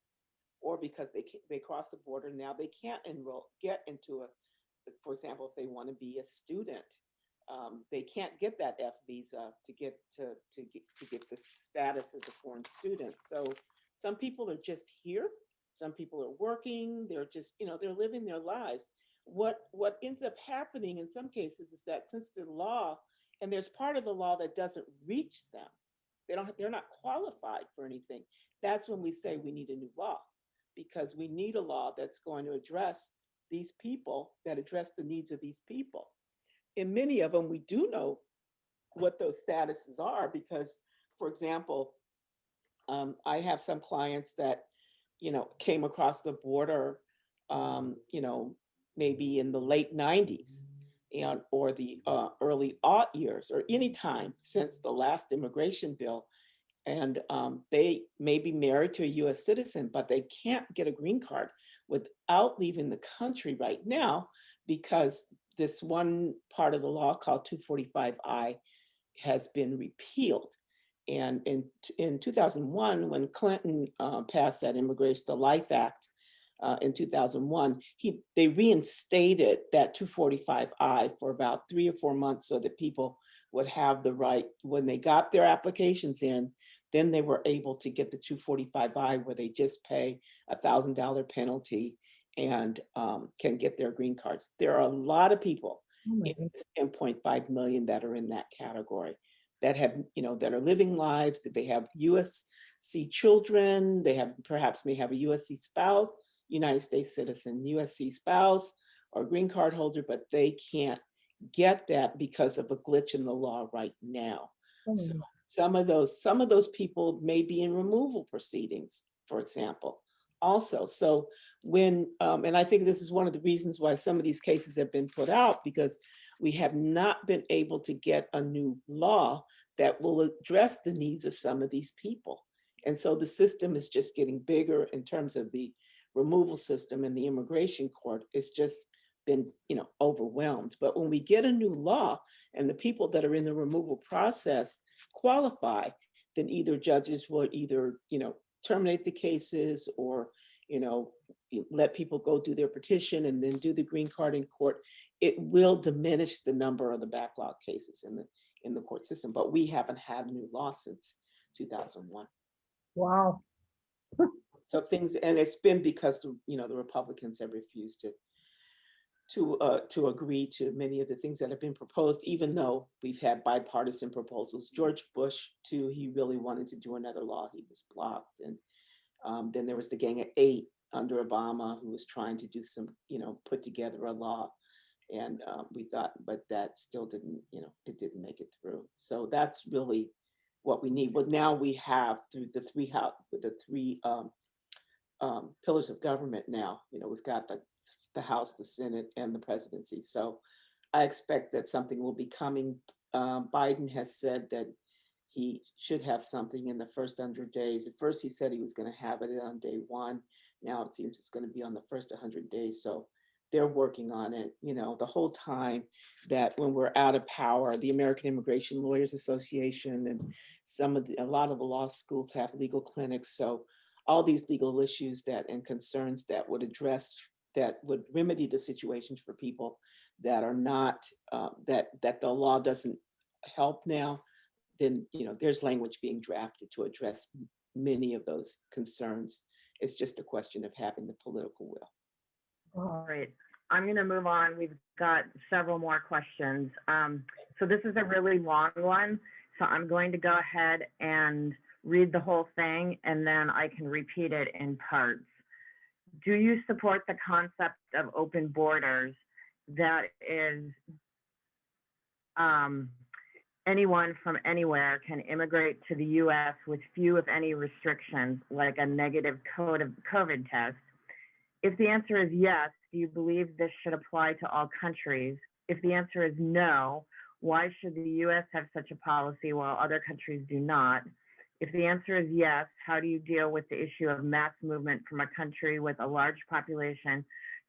[SPEAKER 2] or because they cross the border, now they can't get into for example, if they want to be a student, they can't get that F visa to get the status as a foreign student. So some people are just here. Some people are working. They're just, they're living their lives. What ends up happening in some cases is that since the law, and there's part of the law that doesn't reach them, they're not qualified for anything. That's when we say we need a new law, because we need a law that's going to address these people, that address the needs of these people. In many of them, we do know what those statuses are, because, for example, I have some clients that, came across the border, maybe in the late 90s or the early aught years, or any time since the last immigration bill. And they may be married to a US citizen, but they can't get a green card without leaving the country right now, because this one part of the law called 245I has been repealed. And in 2001, when Clinton passed that the Life Act in 2001, they reinstated that 245I for about 3 or 4 months, so that people would have the right, when they got their applications in, then they were able to get the 245I, where they just pay $1,000 penalty and can get their green cards. There are a lot of people, 10.5 million, that are in that category, that have, that are living lives, that they have USC children, they may have a USC spouse, United States citizen, USC spouse, or green card holder, but they can't get that because of a glitch in the law right now. So some of those people may be in removal proceedings, for example, also. So when, and I think this is one of the reasons why some of these cases have been put out, because we have not been able to get a new law that will address the needs of some of these people. And so the system is just getting bigger in terms of the removal system, and the immigration court is just been, overwhelmed. But when we get a new law and the people that are in the removal process qualify, then either judges will terminate the cases, or, let people go do their petition and then do the green card in court. It will diminish the number of the backlog cases in the court system. But we haven't had a new law since 2001.
[SPEAKER 4] Wow.
[SPEAKER 2] So things, and it's been because, you know, the Republicans have refused to agree to many of the things that have been proposed, even though we've had bipartisan proposals. George Bush, too, he really wanted to do another law. He was blocked. And then there was the Gang of Eight under Obama, who was trying to do some, you know, put together a law. And we thought, but that still didn't, you know, it didn't make it through. So that's really what we need. But now we have, through the three pillars of government now, you know, we've got the House, the Senate, and the presidency. So I expect that something will be coming. Biden has said that he should have something in the first 100 days. At first he said he was going to have it on day one. Now it seems it's going to be on the first 100 days. So they're working on it, you know, the whole time that when we're out of power. The American Immigration Lawyers Association and a lot of the law schools have legal clinics. So all these legal issues and concerns that would remedy the situations for people that are not, that the law doesn't help now, then, you know, there's language being drafted to address many of those concerns. It's just a question of having the political will.
[SPEAKER 3] All right, I'm going to move on. We've got several more questions. So this is a really long one. So I'm going to go ahead and read the whole thing, and then I can repeat it in parts. Do you support the concept of open borders, that is, anyone from anywhere can immigrate to the US with few, if any, restrictions, like a negative COVID test? If the answer is yes, do you believe this should apply to all countries? If the answer is no, why should the US have such a policy while other countries do not? If the answer is yes, how do you deal with the issue of mass movement from a country with a large population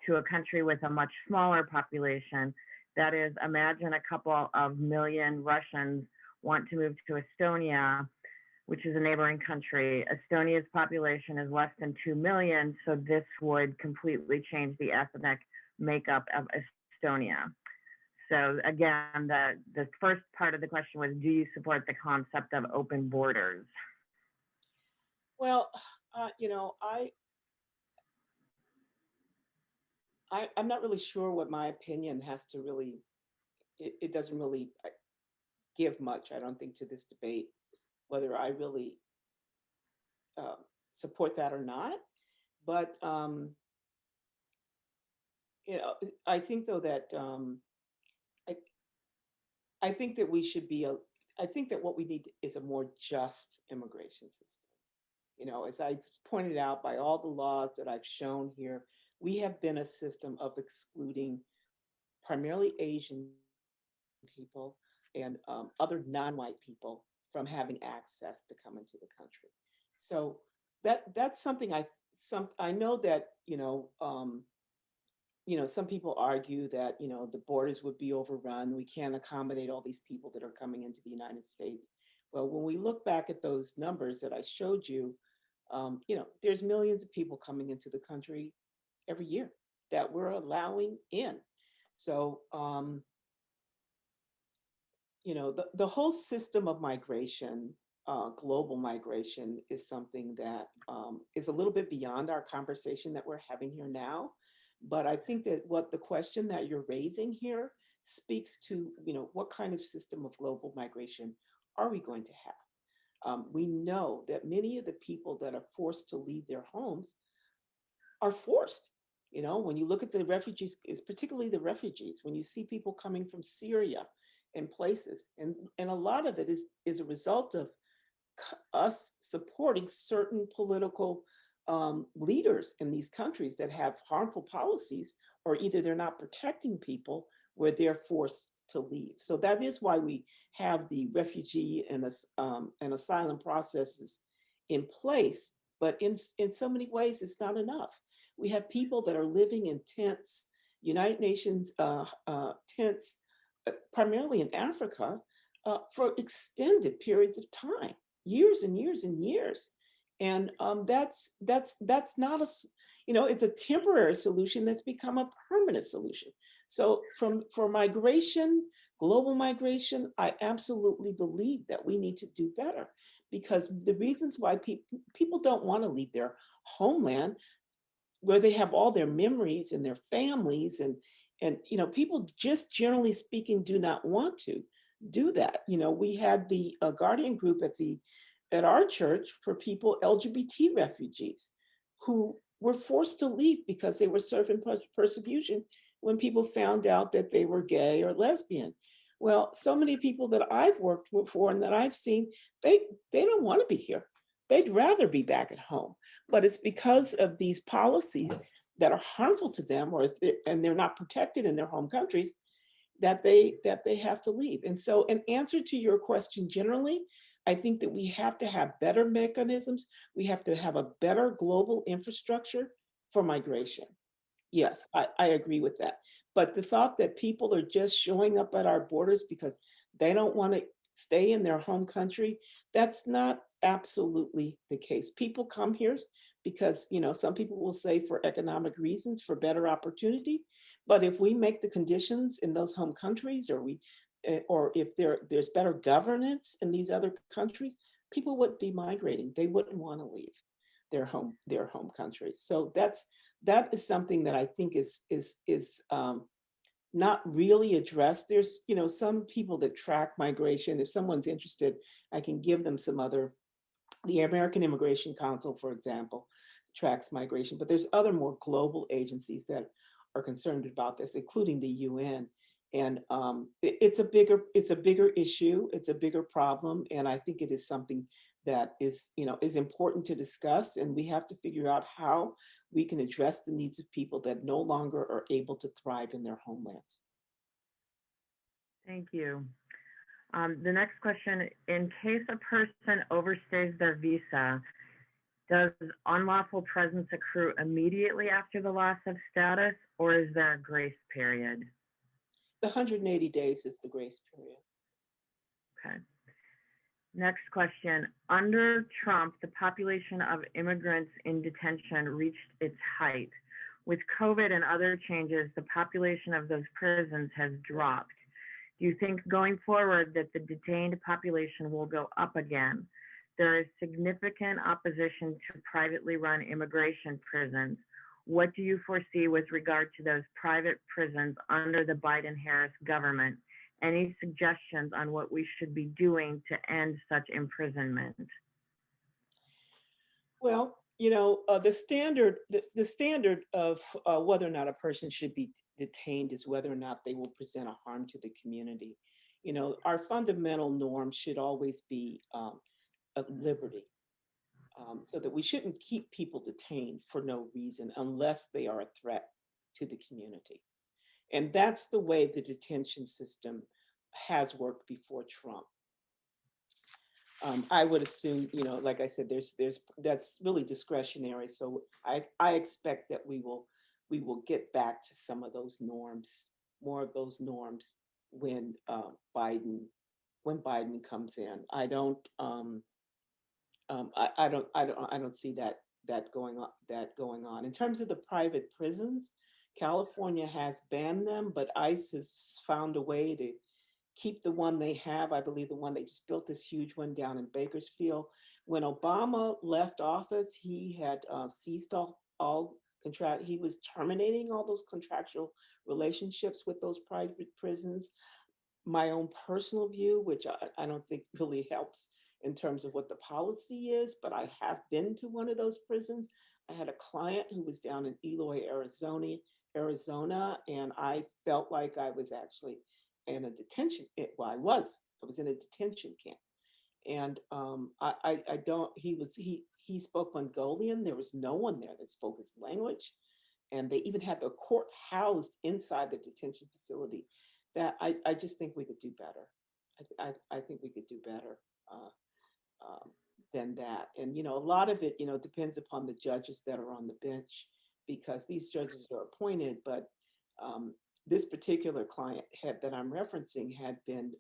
[SPEAKER 3] to a country with a much smaller population? That is, imagine a couple of million Russians want to move to Estonia, which is a neighboring country. Estonia's population is less than 2 million, so this would completely change the ethnic makeup of Estonia. So again, the first part of the question was, do you support the concept of open borders?
[SPEAKER 2] Well, you know, I'm not really sure what my opinion has to really, it doesn't really give much, I don't think, to this debate, whether I really support that or not. But, you know, I think though that, I think that we should be, I think that what we need is a more just immigration system. You know, as I pointed out by all the laws that I've shown here, we have been a system of excluding primarily Asian people and other non-white people from having access to come into the country. So that's something I know that, you know, some people argue that, you know, the borders would be overrun. We can't accommodate all these people that are coming into the United States. Well, when we look back at those numbers that I showed you, you know, there's millions of people coming into the country every year that we're allowing in. So, you know, the whole system of migration, global migration, is something that is a little bit beyond our conversation that we're having here now. But I think that what the question that you're raising here speaks to, you know, what kind of system of global migration are we going to have? We know that many of the people that are forced to leave their homes are forced. You know, when you look at the refugees, it's particularly the refugees, when you see people coming from Syria and places, and a lot of it is a result of us supporting certain political leaders in these countries that have harmful policies, or either they're not protecting people where they're forced to leave. So that is why we have the refugee and asylum processes in place. But in so many ways, it's not enough. We have people that are living in tents, United Nations tents, primarily in Africa, for extended periods of time, years and years and years. And that's not a, you know, it's a temporary solution that's become a permanent solution. So for migration, global migration, I absolutely believe that we need to do better, because the reasons why people don't want to leave their homeland where they have all their memories and their families, and people just generally speaking do not want to do that. We had the guardian group at our church for people, LGBT refugees, who were forced to leave because they were suffering persecution when people found out that they were gay or lesbian. Well, so many people that I've worked with for and that I've seen, they don't want to be here. They'd rather be back at home, but it's because of these policies that are harmful to them, and they're not protected in their home countries, that they have to leave. And so, in answer to your question generally, I think that we have to have better mechanisms. We have to have a better global infrastructure for migration. Yes, I agree with that. But the thought that people are just showing up at our borders because they don't want to stay in their home country, that's not absolutely the case. People come here because, some people will say for economic reasons, for better opportunity. But if we make the conditions in those home countries, or if there's better governance in these other countries, people wouldn't be migrating. They wouldn't want to leave their home countries. So that is something that I think is not really addressed. There's some people that track migration. If someone's interested, I can give them the American Immigration Council, for example, tracks migration, but there's other more global agencies that are concerned about this, including the UN. And it's a bigger issue. It's a bigger problem, and I think it is something that is important to discuss. And we have to figure out how we can address the needs of people that no longer are able to thrive in their homelands.
[SPEAKER 3] Thank you. The next question: in case a person overstays their visa, does unlawful presence accrue immediately after the loss of status, or is there a grace period?
[SPEAKER 2] The 180 days is the grace period.
[SPEAKER 3] Okay. Next question. Under Trump, the population of immigrants in detention reached its height. With COVID and other changes, the population of those prisons has dropped. Do you think going forward that the detained population will go up again? There is significant opposition to privately run immigration prisons. What do you foresee with regard to those private prisons under the Biden-Harris government? Any suggestions on what we should be doing to end such imprisonment?
[SPEAKER 2] Well, the standard of whether or not a person should be detained is whether or not they will present a harm to the community. Our fundamental norm should always be of liberty, so that we shouldn't keep people detained for no reason unless they are a threat to the community. And that's the way the detention system has worked before Trump. I would assume, like I said, that's really discretionary. So I expect that we will get back to some of those norms, more of those norms when Biden comes in. I don't see that going on. In terms of the private prisons, California has banned them, but ICE has found a way to keep the one they have. I believe the one they just built, this huge one down in Bakersfield. When Obama left office, he had ceased all contract. He was terminating all those contractual relationships with those private prisons. My own personal view, which I don't think really helps in terms of what the policy is, but I have been to one of those prisons. I had a client who was down in Eloy, Arizona, and I felt like I was actually in a detention. I was in a detention camp, and he spoke Mongolian. There was no one there that spoke his language, and they even had the court housed inside the detention facility. That I just think we could do better. I think we could do better than that. And a lot of it depends upon the judges that are on the bench, because these judges are appointed, but this particular client that I'm referencing had been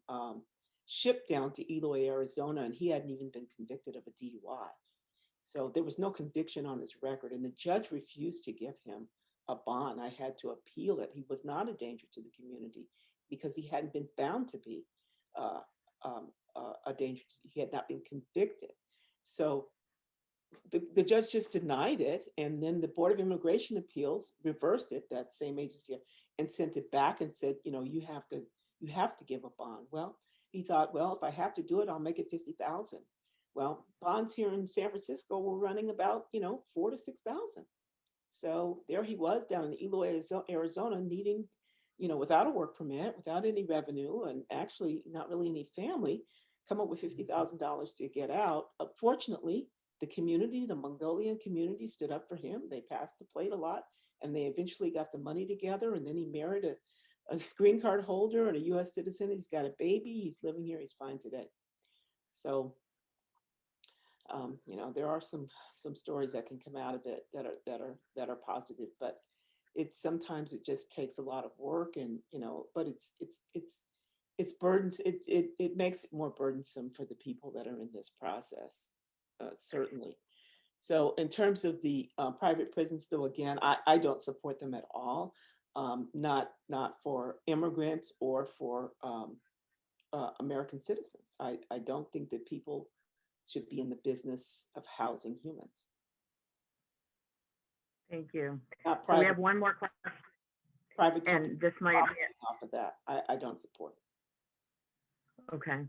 [SPEAKER 2] shipped down to Eloy, Arizona, and he hadn't even been convicted of a DUI. So there was no conviction on his record, and the judge refused to give him a bond. I had to appeal it. He was not a danger to the community because he hadn't been found to be a danger. He had not been convicted. So the judge just denied it, and then the Board of Immigration Appeals reversed it, that same agency, and sent it back and said, you have to give a bond. Well, he thought, well, if I have to do it, I'll make it 50,000. Well, bonds here in San Francisco were running about, 4,000 to 6,000. So there he was down in Eloy, Arizona, needing, without a work permit, without any revenue, and actually not really any family, come up with $50,000 to get out. Fortunately, the community, the Mongolian community, stood up for him. They passed the plate a lot, and they eventually got the money together. And then he married a green card holder and a U.S. citizen. He's got a baby. He's living here. He's fine today. So, there are some stories that can come out of it that are positive, but sometimes it just takes a lot of work, and but it's burdens. It makes it more burdensome for the people that are in this process, certainly. So in terms of the private prisons, though, again, I don't support them at all. Not for immigrants or for American citizens. I don't think that people should be in the business of housing humans.
[SPEAKER 3] Thank you.
[SPEAKER 2] Not
[SPEAKER 3] So we
[SPEAKER 2] private,
[SPEAKER 3] have one more question,
[SPEAKER 2] private
[SPEAKER 3] and
[SPEAKER 2] companies
[SPEAKER 3] this might
[SPEAKER 2] profiting off of that. I don't support it.
[SPEAKER 3] okay.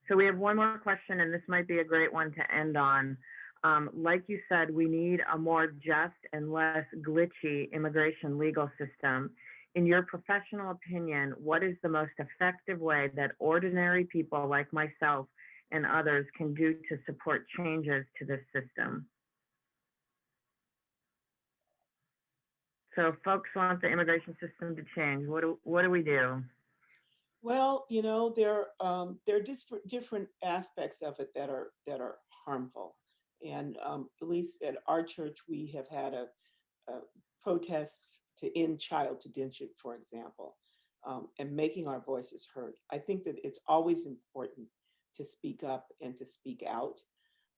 [SPEAKER 3] So we have one more question, and this might be a great one to end on. Like you said, we need a more just and less glitchy immigration legal system. In your professional opinion, what is the most effective way that ordinary people like myself and others can do to support changes to this system? So if folks want the immigration system to change, what do we do?
[SPEAKER 2] Well, there are different aspects of it that are harmful. And at least at our church, we have had a protest to end child detention, for example, and making our voices heard. I think that it's always important to speak up and to speak out.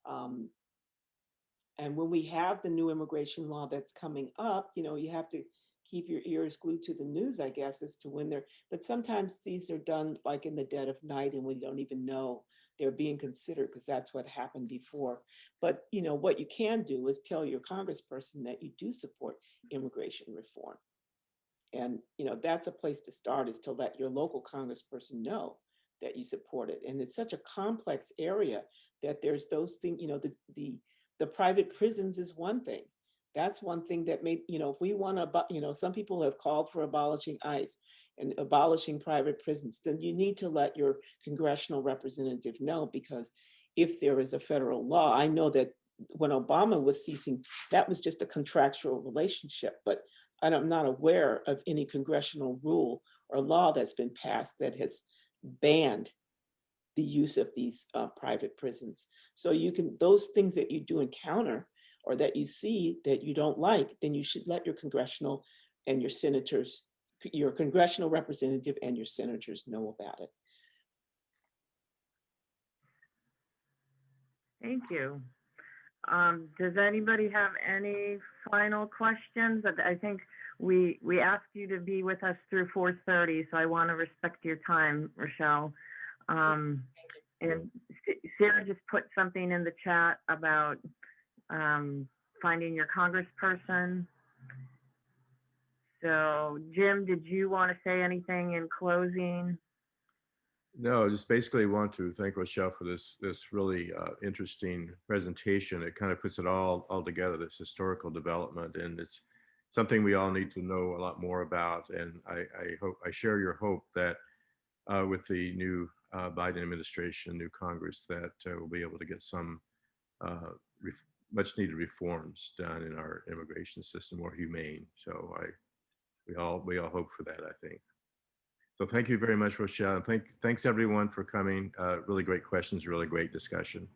[SPEAKER 2] And when we have the new immigration law that's coming up, you have to keep your ears glued to the news, I guess, as to when but sometimes these are done like in the dead of night, and we don't even know they're being considered, because that's what happened before. But, what you can do is tell your congressperson that you do support immigration reform. And, that's a place to start, is to let your local congressperson know that you support it. And it's such a complex area that there's those things, the private prisons is one thing. That's one thing that may, if we want to, some people have called for abolishing ICE and abolishing private prisons, then you need to let your congressional representative know, because if there is a federal law, I know that when Obama was ceasing, that was just a contractual relationship, but I'm not aware of any congressional rule or law that's been passed that has banned the use of these private prisons. So those things that you do encounter or that you see that you don't like, then you should let your congressional and your senators, your congressional representative and your senators know about it.
[SPEAKER 3] Thank you. Does anybody have any final questions? I think we asked you to be with us through 4:30, so I want to respect your time, Rochelle. And Sarah just put something in the chat about finding your congressperson. So Jim, did you want to say anything in closing?
[SPEAKER 1] No, just basically want to thank Rochelle for this really interesting presentation. It kind of puts it all together, this historical development, and it's something we all need to know a lot more about. And I share your hope that with the new Biden administration, new Congress, that we'll be able to get some much needed reforms done in our immigration system, more humane. So we all hope for that, I think. So thank you very much, Rochelle. And thanks everyone for coming. Really great questions, really great discussion.